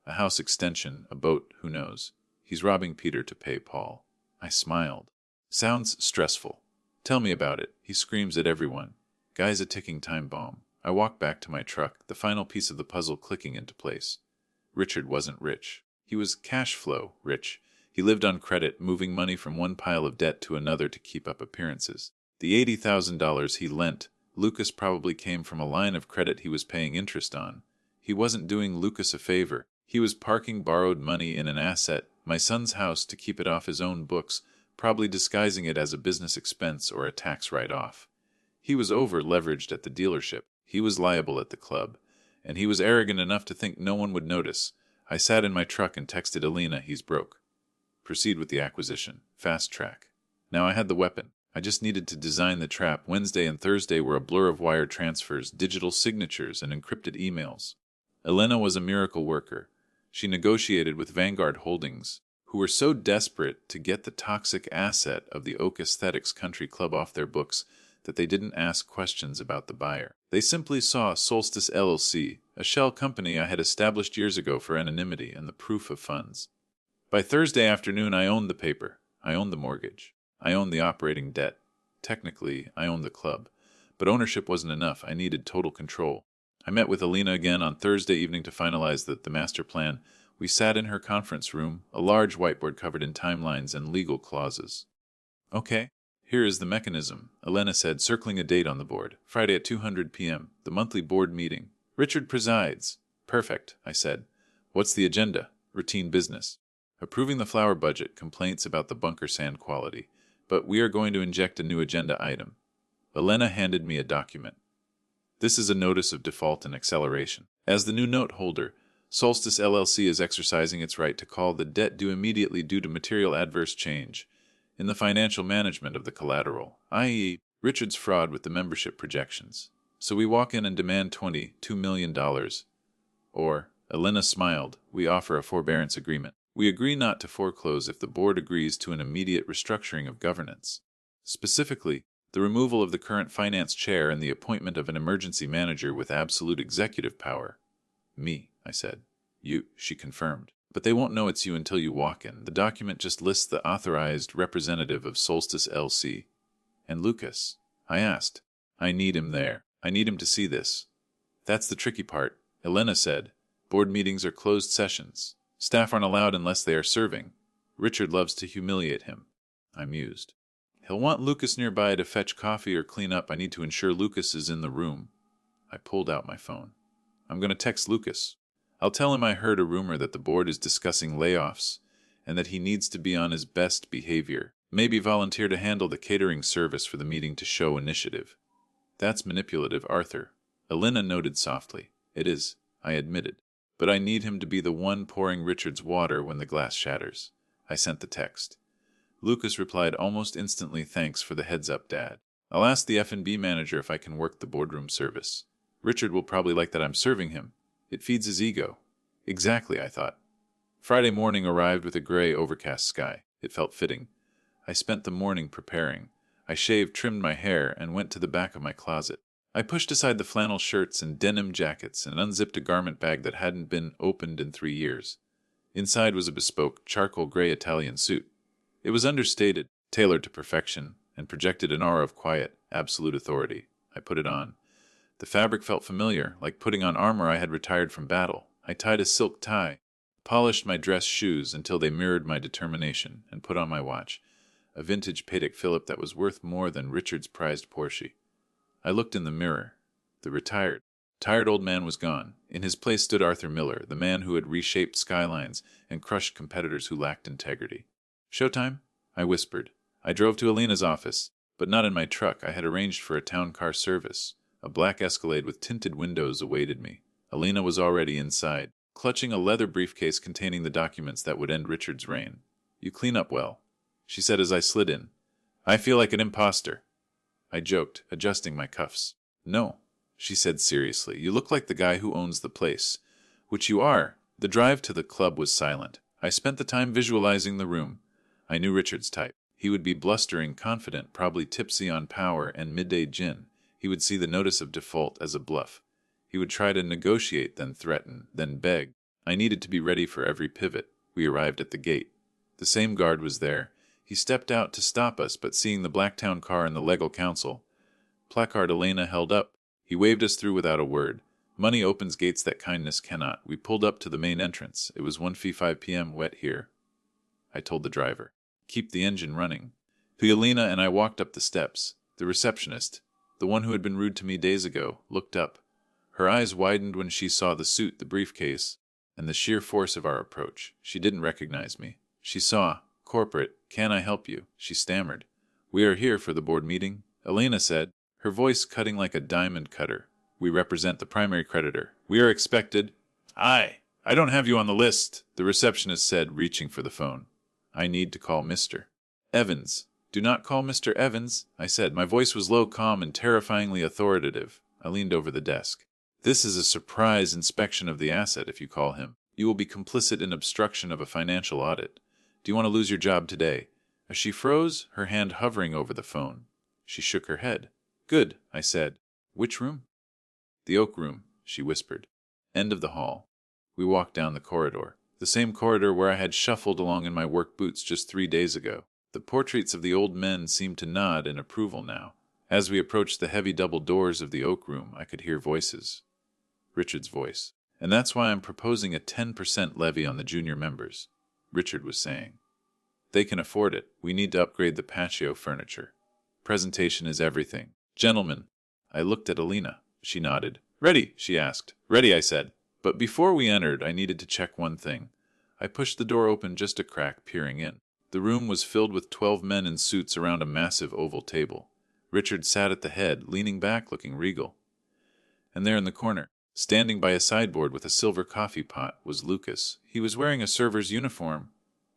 A house extension, a boat, who knows. He's robbing Peter to pay Paul. I smiled. Sounds stressful. Tell me about it. He screams at everyone. Guy's a ticking time bomb. I walked back to my truck, the final piece of the puzzle clicking into place. Richard wasn't rich. He was cash flow rich. He lived on credit, moving money from one pile of debt to another to keep up appearances. The $80,000 he lent Lucas probably came from a line of credit he was paying interest on. He wasn't doing Lucas a favor. He was parking borrowed money in an asset, my son's house, to keep it off his own books, probably disguising it as a business expense or a tax write-off. He was over-leveraged at the dealership. He was liable at the club. And he was arrogant enough to think no one would notice. I sat in my truck and texted Alina, he's broke. Proceed with the acquisition. Fast track. Now I had the weapon. I just needed to design the trap. Wednesday and Thursday were a blur of wire transfers, digital signatures, and encrypted emails. Elena was a miracle worker. She negotiated with Vanguard Holdings, who were so desperate to get the toxic asset of the Oak Aesthetics Country Club off their books that they didn't ask questions about the buyer. They simply saw Solstice LLC, a shell company I had established years ago for anonymity and the proof of funds. By Thursday afternoon, I owned the paper. I owned the mortgage. I owned the operating debt. Technically, I owned the club. But ownership wasn't enough. I needed total control. I met with Alina again on Thursday evening to finalize the master plan. We sat in her conference room, a large whiteboard covered in timelines and legal clauses. Okay, here is the mechanism, Elena said, circling a date on the board. Friday at 2:00 p.m., the monthly board meeting. Richard presides. Perfect, I said. What's the agenda? Routine business. Approving the flour budget, complaints about the bunker sand quality. But we are going to inject a new agenda item. Elena handed me a document. This is a notice of default and acceleration. As the new note holder, Solstice LLC is exercising its right to call the debt due immediately due to material adverse change in the financial management of the collateral, i.e., Richard's fraud with the membership projections. So we walk in and demand $22 million. Or, Elena smiled, we offer a forbearance agreement. We agree not to foreclose if the board agrees to an immediate restructuring of governance. Specifically, the removal of the current finance chair and the appointment of an emergency manager with absolute executive power. Me, I said. You, she confirmed. But they won't know it's you until you walk in. The document just lists the authorized representative of Solstice LC. And Lucas? I asked. I need him there. I need him to see this. That's the tricky part, Elena said. Board meetings are closed sessions. Staff aren't allowed unless they are serving. Richard loves to humiliate him. I mused. He'll want Lucas nearby to fetch coffee or clean up. I need to ensure Lucas is in the room. I pulled out my phone. I'm going to text Lucas. I'll tell him I heard a rumor that the board is discussing layoffs and that he needs to be on his best behavior. Maybe volunteer to handle the catering service for the meeting to show initiative. That's manipulative, Arthur. Elena noted softly. It is, I admitted. But I need him to be the one pouring Richard's water when the glass shatters. I sent the text. Lucas replied almost instantly, thanks for the heads up, Dad. I'll ask the F&B manager if I can work the boardroom service. Richard will probably like that I'm serving him. It feeds his ego. Exactly, I thought. Friday morning arrived with a gray, overcast sky. It felt fitting. I spent the morning preparing. I shaved, trimmed my hair, and went to the back of my closet. I pushed aside the flannel shirts and denim jackets and unzipped a garment bag that hadn't been opened in 3 years. Inside was a bespoke, charcoal gray Italian suit. It was understated, tailored to perfection, and projected an aura of quiet, absolute authority. I put it on. The fabric felt familiar, like putting on armor I had retired from battle. I tied a silk tie, polished my dress shoes until they mirrored my determination, and put on my watch, a vintage Patek Philippe that was worth more than Richard's prized Porsche. I looked in the mirror. The tired old man was gone. In his place stood Arthur Miller, the man who had reshaped skylines and crushed competitors who lacked integrity. Showtime? I whispered. I drove to Elena's office, but not in my truck. I had arranged for a town car service. A black Escalade with tinted windows awaited me. Elena was already inside, clutching a leather briefcase containing the documents that would end Richard's reign. You clean up well, she said as I slid in. I feel like an imposter. I joked, adjusting my cuffs. No, she said seriously. You look like the guy who owns the place. Which you are. The drive to the club was silent. I spent the time visualizing the room. I knew Richard's type. He would be blustering, confident, probably tipsy on power and midday gin. He would see the notice of default as a bluff. He would try to negotiate, then threaten, then beg. I needed to be ready for every pivot. We arrived at the gate. The same guard was there. He stepped out to stop us, but seeing the Blacktown car and the legal counsel placard Elena held up, he waved us through without a word. Money opens gates that kindness cannot. We pulled up to the main entrance. It was 1:05 p.m. wet here. I told the driver. Keep the engine running. Elena and I walked up the steps. The receptionist, the one who had been rude to me days ago, looked up. Her eyes widened when she saw the suit, the briefcase, and the sheer force of our approach. She didn't recognize me. She saw, corporate, can I help you? She stammered. We are here for the board meeting, Elena said, her voice cutting like a diamond cutter. We represent the primary creditor. We are expected. I don't have you on the list, the receptionist said, reaching for the phone. I need to call Mr. Evans. Do not call Mr. Evans, I said. My voice was low, calm, and terrifyingly authoritative. I leaned over the desk. This is a surprise inspection of the asset if you call him. You will be complicit in obstruction of a financial audit. Do you want to lose your job today? As she froze, her hand hovering over the phone. She shook her head. Good, I said. Which room? The oak room, she whispered. End of the hall. We walked down the corridor. The same corridor where I had shuffled along in my work boots just 3 days ago. The portraits of the old men seemed to nod in approval now. As we approached the heavy double doors of the oak room, I could hear voices. Richard's voice. And that's why I'm proposing a 10% levy on the junior members, Richard was saying. They can afford it. We need to upgrade the patio furniture. Presentation is everything. Gentlemen. I looked at Elena. She nodded. Ready, she asked. Ready, I said. But before we entered, I needed to check one thing. I pushed the door open just a crack, peering in. The room was filled with 12 men in suits around a massive oval table. Richard sat at the head, leaning back, looking regal. And there in the corner, standing by a sideboard with a silver coffee pot, was Lucas. He was wearing a server's uniform.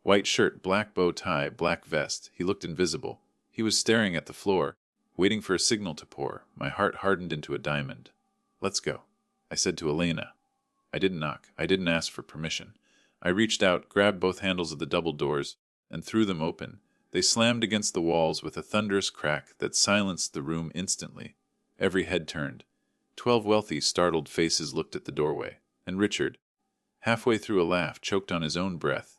White shirt, black bow tie, black vest. He looked invisible. He was staring at the floor, waiting for a signal to pour. My heart hardened into a diamond. Let's go, I said to Elena. I didn't knock. I didn't ask for permission. I reached out, grabbed both handles of the double doors, and threw them open. They slammed against the walls with a thunderous crack that silenced the room instantly. Every head turned. 12 wealthy, startled faces looked at the doorway, and Richard, halfway through a laugh, choked on his own breath.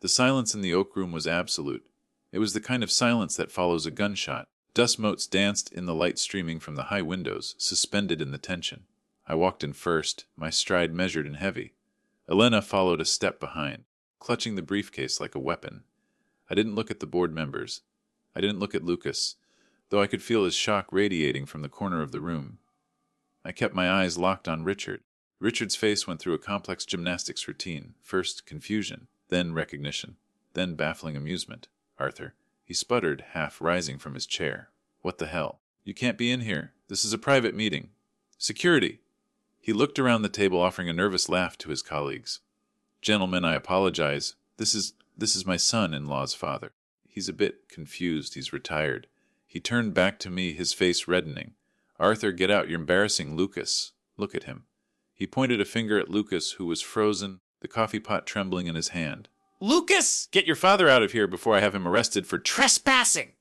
The silence in the oak room was absolute. It was the kind of silence that follows a gunshot. Dust motes danced in the light streaming from the high windows, suspended in the tension. I walked in first, my stride measured and heavy. Elena followed a step behind, clutching the briefcase like a weapon. I didn't look at the board members. I didn't look at Lucas, though I could feel his shock radiating from the corner of the room. I kept my eyes locked on Richard. Richard's face went through a complex gymnastics routine. First confusion, then recognition, then baffling amusement. Arthur, he sputtered, half rising from his chair. What the hell? You can't be in here. This is a private meeting. Security! He looked around the table, offering a nervous laugh to his colleagues. Gentlemen, I apologize. This is my son-in-law's father. He's a bit confused. He's retired. He turned back to me, his face reddening. Arthur, get out. You're embarrassing Lucas. Look at him. He pointed a finger at Lucas, who was frozen, the coffee pot trembling in his hand. Lucas! Get your father out of here before I have him arrested for Trespassing!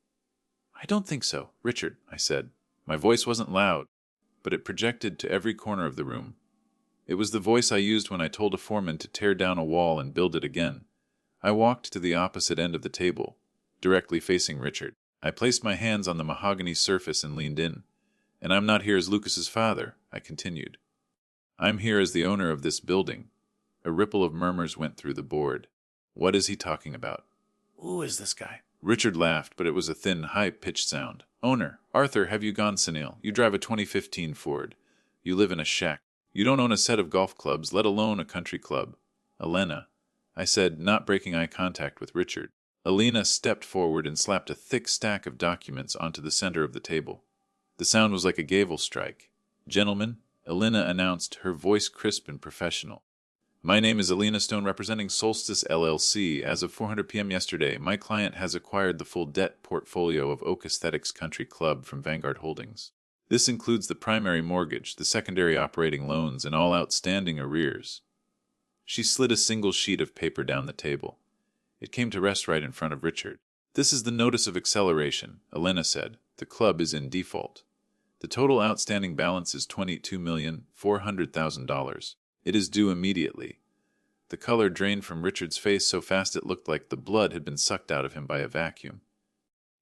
I don't think so, Richard, I said. My voice wasn't loud, but it projected to every corner of the room. It was the voice I used when I told a foreman to tear down a wall and build it again. I walked to the opposite end of the table, directly facing Richard. I placed my hands on the mahogany surface and leaned in. And I'm not here as Lucas's father, I continued. I'm here as the owner of this building. A ripple of murmurs went through the board. What is he talking about? Who is this guy? Richard laughed, but it was a thin, high-pitched sound. Owner. Arthur, have you gone senile? You drive a 2015 Ford. You live in a shack. You don't own a set of golf clubs, let alone a country club. Elena, I said, not breaking eye contact with Richard. Elena stepped forward and slapped a thick stack of documents onto the center of the table. The sound was like a gavel strike. Gentlemen, Elena announced, her voice crisp and professional. My name is Elena Stone, representing Solstice LLC. As of 4:00 p.m. yesterday, my client has acquired the full debt portfolio of Oak Aesthetics Country Club from Vanguard Holdings. This includes the primary mortgage, the secondary operating loans, and all outstanding arrears. She slid a single sheet of paper down the table. It came to rest right in front of Richard. This is the notice of acceleration, Elena said. The club is in default. The total outstanding balance is $22,400,000. It is due immediately. The color drained from Richard's face so fast it looked like the blood had been sucked out of him by a vacuum.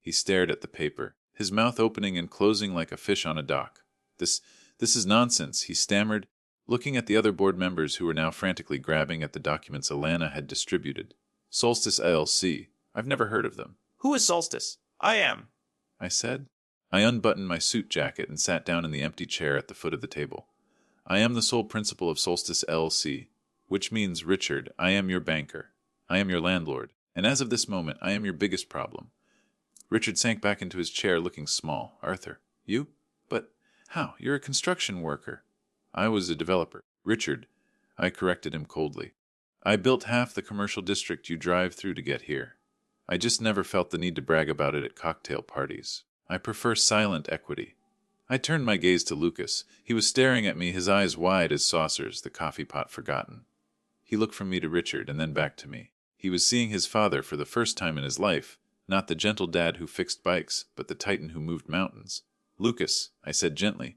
He stared at the paper, his mouth opening and closing like a fish on a dock. This is nonsense, he stammered, looking at the other board members who were now frantically grabbing at the documents Elena had distributed. Solstice LLC. I've never heard of them. Who is Solstice? I am, I said. I unbuttoned my suit jacket and sat down in the empty chair at the foot of the table. I am the sole principal of Solstice LLC, which means, Richard, I am your banker. I am your landlord, and as of this moment, I am your biggest problem. Richard sank back into his chair, looking small. Arthur, you? But how? You're a construction worker. I was a developer. Richard, I corrected him coldly. I built half the commercial district you drive through to get here. I just never felt the need to brag about it at cocktail parties. I prefer silent equity. I turned my gaze to Lucas. He was staring at me, his eyes wide as saucers, the coffee pot forgotten. He looked from me to Richard and then back to me. He was seeing his father for the first time in his life, not the gentle dad who fixed bikes, but the titan who moved mountains. Lucas, I said gently,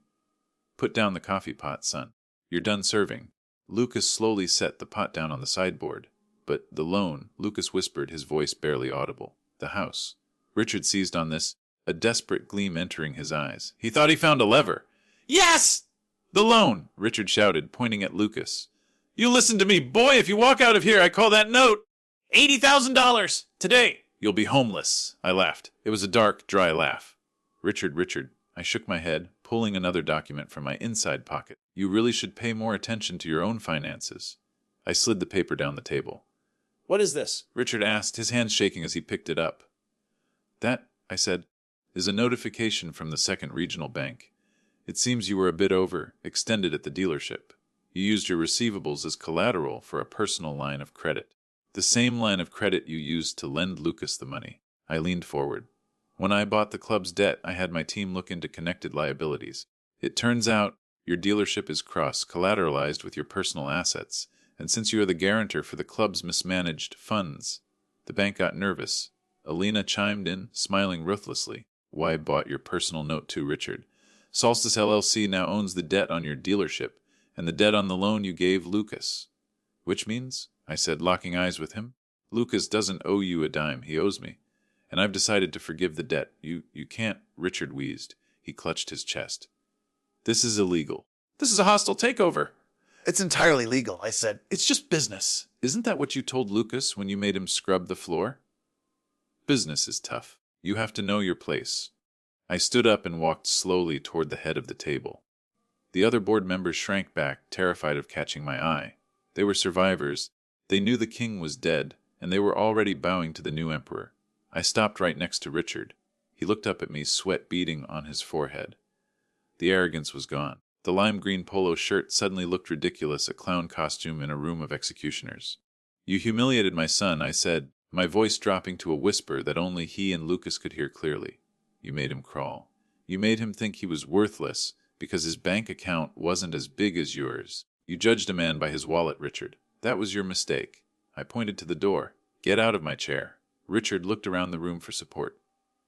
put down the coffee pot, son. You're done serving. Lucas slowly set the pot down on the sideboard. But the loan, Lucas whispered, his voice barely audible. The house. Richard seized on this, a desperate gleam entering his eyes. He thought he found a lever. Yes! The loan, Richard shouted, pointing at Lucas. You listen to me, boy! If you walk out of here, I call that note $80,000 today. You'll be homeless, I laughed. It was a dark, dry laugh. Richard, I shook my head, pulling another document from my inside pocket. You really should pay more attention to your own finances. I slid the paper down the table. What is this? Richard asked, his hands shaking as he picked it up. That, I said, is a notification from the Second Regional Bank. It seems you were a bit extended at the dealership. You used your receivables as collateral for a personal line of credit. The same line of credit you used to lend Lucas the money. I leaned forward. When I bought the club's debt, I had my team look into connected liabilities. It turns out your dealership is cross-collateralized with your personal assets, And since you are the guarantor for the club's mismanaged funds. The bank got nervous. Alina chimed in, smiling ruthlessly. Why bought your personal note too, Richard? Solstice LLC now owns the debt on your dealership, and the debt on the loan you gave Lucas. Which means, I said, locking eyes with him, Lucas doesn't owe you a dime, he owes me. And I've decided to forgive the debt. You can't, Richard wheezed. He clutched his chest. This is illegal. This is a hostile takeover. It's entirely legal, I said. It's just business. Isn't that what you told Lucas when you made him scrub the floor? Business is tough. You have to know your place. I stood up and walked slowly toward the head of the table. The other board members shrank back, terrified of catching my eye. They were survivors. They knew the king was dead, and they were already bowing to the new emperor. I stopped right next to Richard. He looked up at me, sweat beading on his forehead. The arrogance was gone. The lime green polo shirt suddenly looked ridiculous, a clown costume in a room of executioners. You humiliated my son, I said, my voice dropping to a whisper that only he and Lucas could hear clearly. You made him crawl. You made him think he was worthless because his bank account wasn't as big as yours. You judged a man by his wallet, Richard. That was your mistake. I pointed to the door. Get out of my chair. Richard looked around the room for support.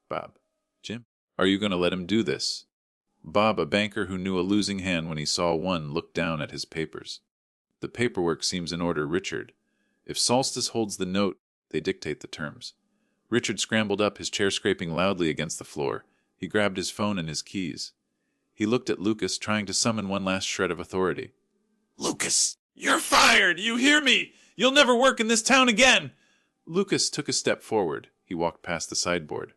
Bob. Jim. Are you going to let him do this? Bob, a banker who knew a losing hand when he saw one, looked down at his papers. The paperwork seems in order, Richard. If Solstice holds the note, they dictate the terms. Richard scrambled up, his chair scraping loudly against the floor. He grabbed his phone and his keys. He looked at Lucas, trying to summon one last shred of authority. Lucas, you're fired! You hear me? You'll never work in this town again! Lucas took a step forward. He walked past the sideboard.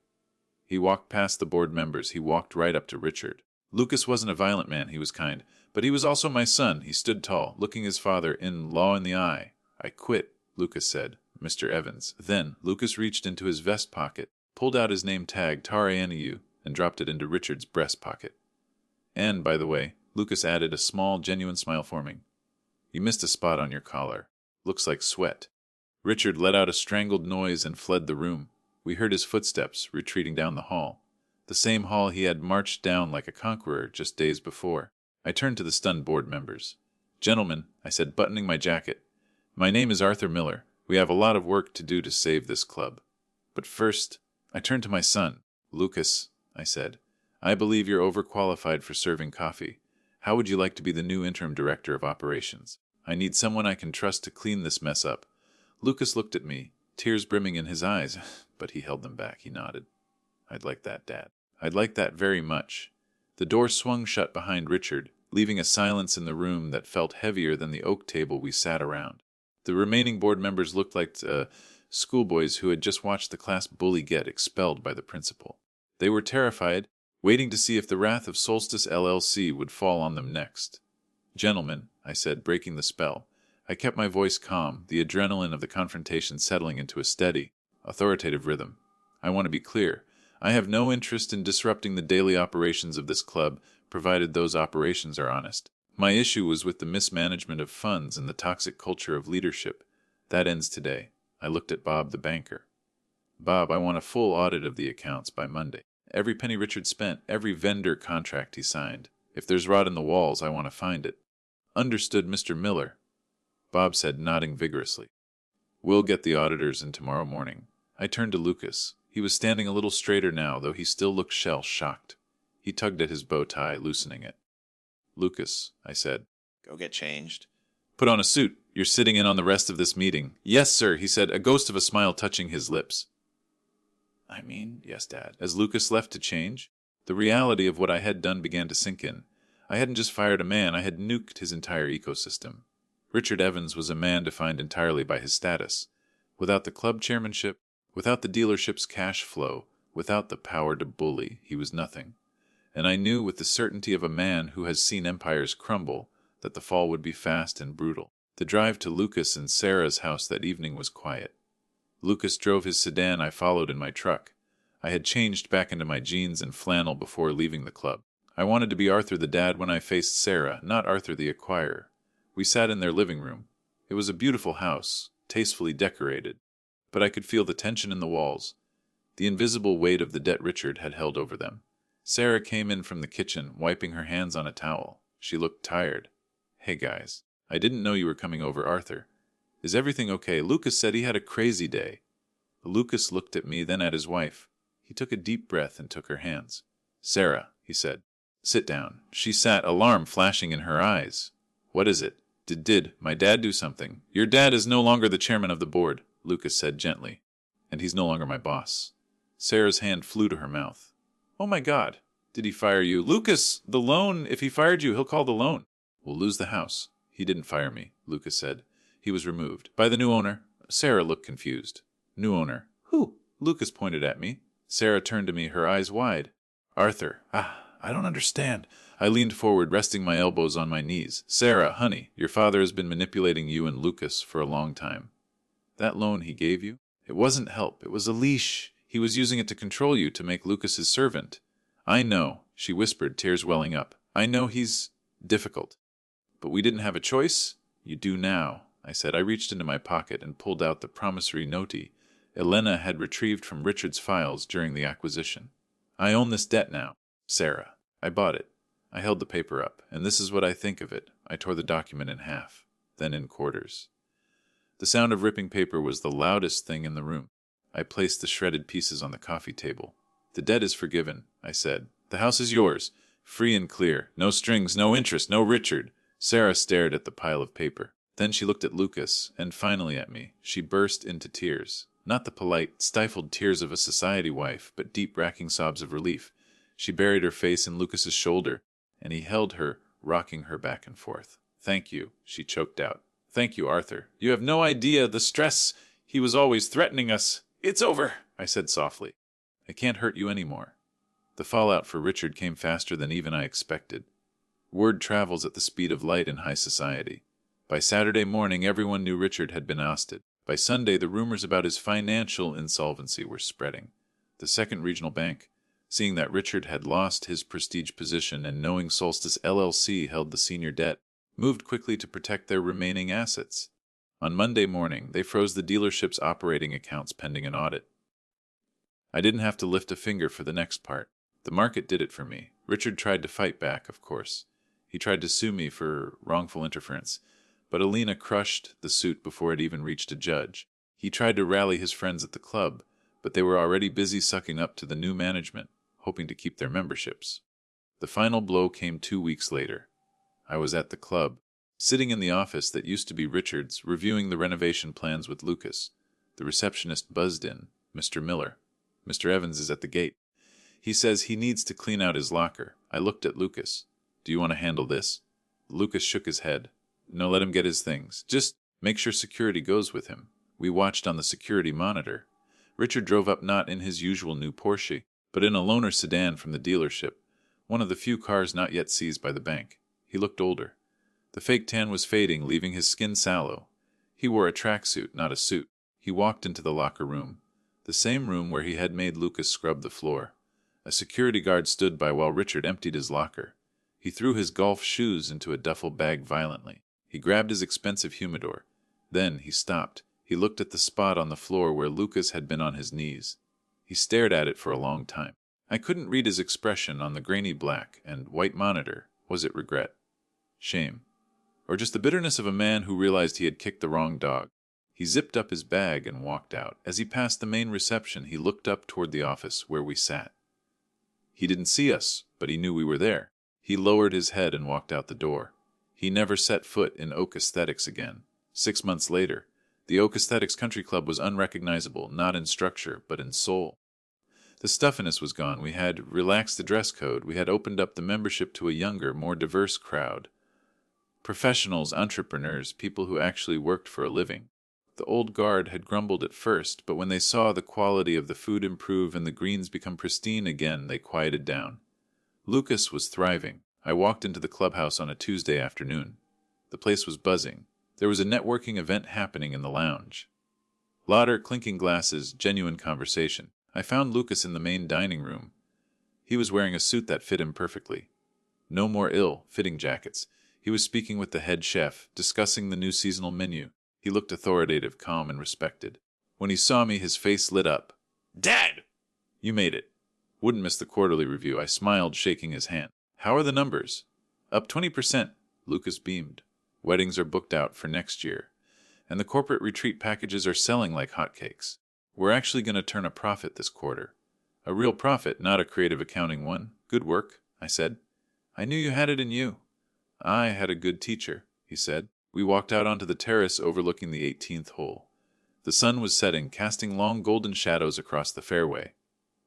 He walked past the board members. He walked right up to Richard. Lucas wasn't a violent man, he was kind. But he was also my son. He stood tall, looking his father in-law in the eye. I quit, Lucas said. Mr. Evans. Then, Lucas reached into his vest pocket, pulled out his name tag, Tarianiu, and dropped it into Richard's breast pocket. And, by the way, Lucas added, a small, genuine smile forming. You missed a spot on your collar. Looks like sweat. Richard let out a strangled noise and fled the room. We heard his footsteps, retreating down the hall. The same hall he had marched down like a conqueror just days before. I turned to the stunned board members. Gentlemen, I said, buttoning my jacket, my name is Arthur Miller. We have a lot of work to do to save this club. But first, I turned to my son. Lucas, I said, I believe you're overqualified for serving coffee. How would you like to be the new interim director of operations? I need someone I can trust to clean this mess up. Lucas looked at me, tears brimming in his eyes, but he held them back. He nodded. I'd like that, Dad. I'd like that very much. The door swung shut behind Richard, leaving a silence in the room that felt heavier than the oak table we sat around. The remaining board members looked like schoolboys who had just watched the class bully get expelled by the principal. They were terrified, waiting to see if the wrath of Solstice LLC would fall on them next. Gentlemen, I said, breaking the spell. I kept my voice calm, the adrenaline of the confrontation settling into a steady, authoritative rhythm. I want to be clear. I have no interest in disrupting the daily operations of this club, provided those operations are honest. My issue was with the mismanagement of funds and the toxic culture of leadership. That ends today. I looked at Bob the banker. Bob, I want a full audit of the accounts by Monday. Every penny Richard spent, every vendor contract he signed. If there's rot in the walls, I want to find it. Understood, Mr. Miller, Bob said, nodding vigorously. We'll get the auditors in tomorrow morning. I turned to Lucas. He was standing a little straighter now, though he still looked shell-shocked. He tugged at his bow tie, loosening it. Lucas, I said. Go get changed. Put on a suit. You're sitting in on the rest of this meeting. Yes, sir, he said, a ghost of a smile touching his lips. I mean, yes, Dad. As Lucas left to change, the reality of what I had done began to sink in. I hadn't just fired a man, I had nuked his entire ecosystem. Richard Evans was a man defined entirely by his status. Without the club chairmanship, without the dealership's cash flow, without the power to bully, he was nothing. And I knew with the certainty of a man who has seen empires crumble that the fall would be fast and brutal. The drive to Lucas and Sarah's house that evening was quiet. Lucas drove his sedan, I followed in my truck. I had changed back into my jeans and flannel before leaving the club. I wanted to be Arthur the dad when I faced Sarah, not Arthur the acquirer. We sat in their living room. It was a beautiful house, tastefully decorated, but I could feel the tension in the walls, the invisible weight of the debt Richard had held over them. Sarah came in from the kitchen, wiping her hands on a towel. She looked tired. Hey, guys. I didn't know you were coming over, Arthur. Is everything okay? Lucas said he had a crazy day. Lucas looked at me, then at his wife. He took a deep breath and took her hands. Sarah, he said, sit down. She sat, alarm flashing in her eyes. What is it? Did my dad do something? Your dad is no longer the chairman of the board, Lucas said gently. And he's no longer my boss. Sarah's hand flew to her mouth. Oh my God. Did he fire you? Lucas, the loan, if he fired you, he'll call the loan. We'll lose the house. He didn't fire me, Lucas said. He was removed. By the new owner. Sarah looked confused. New owner. Who? Lucas pointed at me. Sarah turned to me, her eyes wide. Arthur. I don't understand. I leaned forward, resting my elbows on my knees. Sarah, honey, your father has been manipulating you and Lucas for a long time. That loan he gave you? It wasn't help. It was a leash. He was using it to control you, to make Lucas his servant. I know, she whispered, tears welling up. I know he's difficult. But we didn't have a choice? You do now, I said. I reached into my pocket and pulled out the promissory note Elena had retrieved from Richard's files during the acquisition. I own this debt now, Sarah. I bought it. I held the paper up, and this is what I think of it. I tore the document in half, then in quarters. The sound of ripping paper was the loudest thing in the room. I placed the shredded pieces on the coffee table. The debt is forgiven, I said. The house is yours, free and clear. No strings, no interest, no Richard. Sarah stared at the pile of paper. Then she looked at Lucas, and finally at me. She burst into tears. Not the polite, stifled tears of a society wife, but deep, racking sobs of relief. She buried her face in Lucas's shoulder, and he held her, rocking her back and forth. Thank you, she choked out. Thank you, Arthur. You have no idea the stress. He was always threatening us. It's over, I said softly. I can't hurt you anymore. The fallout for Richard came faster than even I expected. Word travels at the speed of light in high society. By Saturday morning, everyone knew Richard had been ousted. By Sunday, the rumors about his financial insolvency were spreading. The Second Regional Bank, seeing that Richard had lost his prestige position and knowing Solstice LLC held the senior debt, moved quickly to protect their remaining assets. On Monday morning, they froze the dealership's operating accounts pending an audit. I didn't have to lift a finger for the next part. The market did it for me. Richard tried to fight back, of course. He tried to sue me for wrongful interference, but Alina crushed the suit before it even reached a judge. He tried to rally his friends at the club, but they were already busy sucking up to the new management, hoping to keep their memberships. The final blow came 2 weeks later. I was at the club, sitting in the office that used to be Richard's, reviewing the renovation plans with Lucas. The receptionist buzzed in. Mr. Miller. Mr. Evans is at the gate. He says he needs to clean out his locker. I looked at Lucas. Do you want to handle this? Lucas shook his head. No, let him get his things. Just make sure security goes with him. We watched on the security monitor. Richard drove up not in his usual new Porsche, but in a loaner sedan from the dealership, one of the few cars not yet seized by the bank. He looked older. The fake tan was fading, leaving his skin sallow. He wore a tracksuit, not a suit. He walked into the locker room, the same room where he had made Lucas scrub the floor. A security guard stood by while Richard emptied his locker. He threw his golf shoes into a duffel bag violently. He grabbed his expensive humidor. Then he stopped. He looked at the spot on the floor where Lucas had been on his knees. He stared at it for a long time. I couldn't read his expression on the grainy black and white monitor. Was it regret? Shame? Or just the bitterness of a man who realized he had kicked the wrong dog? He zipped up his bag and walked out. As he passed the main reception, he looked up toward the office where we sat. He didn't see us, but he knew we were there. He lowered his head and walked out the door. He never set foot in Oak Aesthetics again. 6 months later, the Oak Aesthetics Country Club was unrecognizable, not in structure, but in soul. The stuffiness was gone. We had relaxed the dress code. We had opened up the membership to a younger, more diverse crowd. Professionals, entrepreneurs, people who actually worked for a living. The old guard had grumbled at first, but when they saw the quality of the food improve and the greens become pristine again, they quieted down. Lucas was thriving. I walked into the clubhouse on a Tuesday afternoon. The place was buzzing. There was a networking event happening in the lounge. Lauder, clinking glasses, genuine conversation. I found Lucas in the main dining room. He was wearing a suit that fit him perfectly. No more ill-fitting jackets. He was speaking with the head chef, discussing the new seasonal menu. He looked authoritative, calm, and respected. When he saw me, his face lit up. "Dad!" "You made it. Wouldn't miss the quarterly review." I smiled, shaking his hand. "How are the numbers?" "Up 20%. Lucas beamed. Weddings are booked out for next year, and the corporate retreat packages are selling like hotcakes. We're actually going to turn a profit this quarter. A real profit, not a creative accounting one. Good work, I said. I knew you had it in you. I had a good teacher, he said. We walked out onto the terrace overlooking the 18th hole. The sun was setting, casting long golden shadows across the fairway.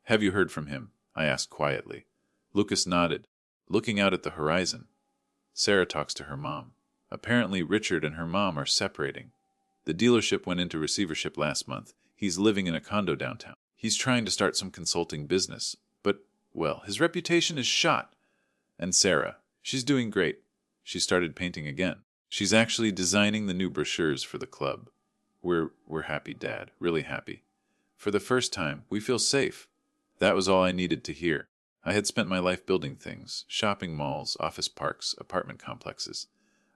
Have you heard from him? I asked quietly. Lucas nodded, looking out at the horizon. Sarah talks to her mom. Apparently Richard and her mom are separating. The dealership went into receivership last month. He's living in a condo downtown. He's trying to start some consulting business, but, well, his reputation is shot. And Sarah, she's doing great. She started painting again. She's actually designing the new brochures for the club. We're happy, Dad, really happy. For the first time, we feel safe. That was all I needed to hear. I had spent my life building things, shopping malls, office parks, apartment complexes.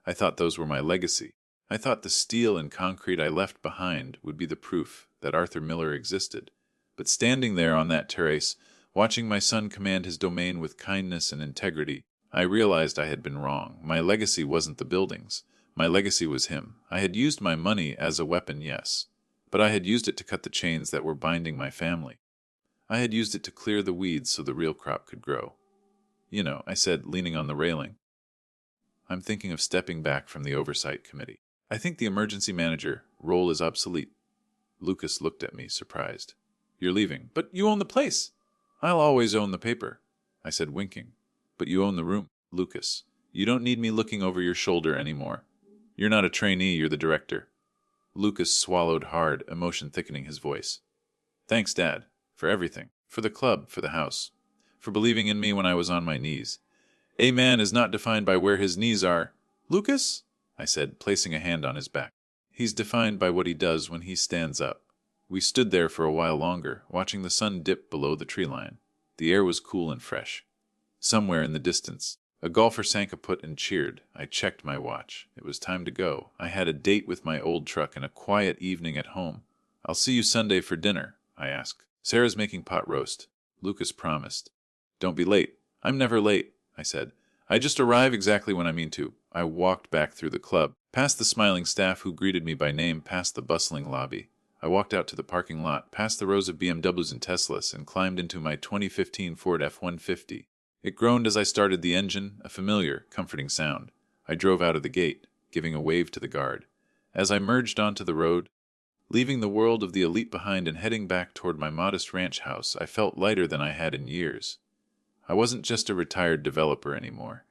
I thought those were my legacy. I thought the steel and concrete I left behind would be the proof that Arthur Miller existed. But standing there on that terrace, watching my son command his domain with kindness and integrity, I realized I had been wrong. My legacy wasn't the buildings. My legacy was him. I had used my money as a weapon, yes, but I had used it to cut the chains that were binding my family. I had used it to clear the weeds so the real crop could grow. You know, I said, leaning on the railing. I'm thinking of stepping back from the oversight committee. I think the emergency manager role is obsolete. Lucas looked at me, surprised. You're leaving. But you own the place. I'll always own the paper, I said, winking. But you own the room. Lucas, you don't need me looking over your shoulder anymore. You're not a trainee, you're the director. Lucas swallowed hard, emotion thickening his voice. Thanks, Dad, for everything. For the club, for the house. For believing in me when I was on my knees. A man is not defined by where his knees are. Lucas? I said, placing a hand on his back. He's defined by what he does when he stands up. We stood there for a while longer, watching the sun dip below the tree line. The air was cool and fresh. Somewhere in the distance, a golfer sank a putt and cheered. I checked my watch. It was time to go. I had a date with my old truck and a quiet evening at home. I'll see you Sunday for dinner, I asked. Sarah's making pot roast. Lucas promised. Don't be late. I'm never late, I said. I just arrive exactly when I mean to. I walked back through the club, past the smiling staff who greeted me by name, past the bustling lobby. I walked out to the parking lot, past the rows of BMWs and Teslas, and climbed into my 2015 Ford F-150. It groaned as I started the engine, a familiar, comforting sound. I drove out of the gate, giving a wave to the guard. As I merged onto the road, leaving the world of the elite behind and heading back toward my modest ranch house, I felt lighter than I had in years. I wasn't just a retired developer anymore.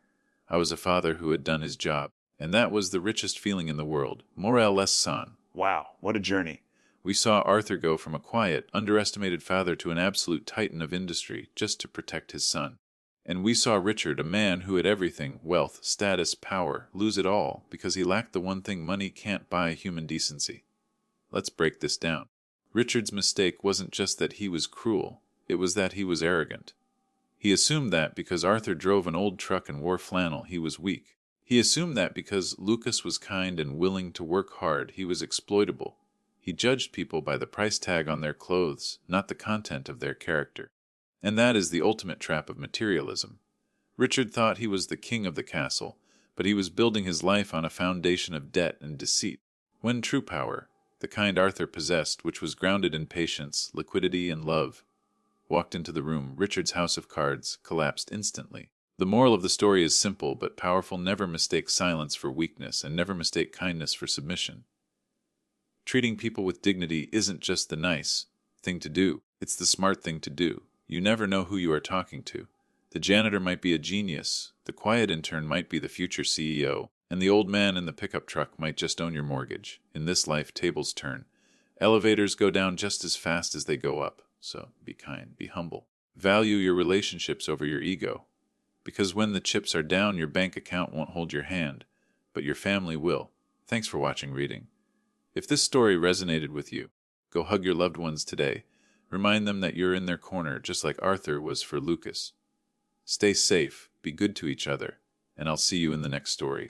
I was a father who had done his job, and that was the richest feeling in the world. Morel les san. Wow, what a journey. We saw Arthur go from a quiet, underestimated father to an absolute titan of industry just to protect his son. And we saw Richard, a man who had everything, wealth, status, power, lose it all because he lacked the one thing money can't buy, human decency. Let's break this down. Richard's mistake wasn't just that he was cruel, it was that he was arrogant. He assumed that because Arthur drove an old truck and wore flannel, he was weak. He assumed that because Lucas was kind and willing to work hard, he was exploitable. He judged people by the price tag on their clothes, not the content of their character. And that is the ultimate trap of materialism. Richard thought he was the king of the castle, but he was building his life on a foundation of debt and deceit. When true power, the kind Arthur possessed, which was grounded in patience, liquidity, and love, walked into the room, Richard's house of cards collapsed instantly. The moral of the story is simple but powerful. Never mistake silence for weakness, and never mistake kindness for submission. Treating people with dignity isn't just the nice thing to do, it's the smart thing to do. You never know who you are talking to. The janitor might be a genius, the quiet intern might be the future CEO, and the old man in the pickup truck might just own your mortgage. In this life, tables turn. Elevators go down just as fast as they go up. So be kind, be humble. Value your relationships over your ego. Because when the chips are down, your bank account won't hold your hand, but your family will. Thanks for watching Reading. If this story resonated with you, go hug your loved ones today. Remind them that you're in their corner, just like Arthur was for Lucas. Stay safe, be good to each other, and I'll see you in the next story.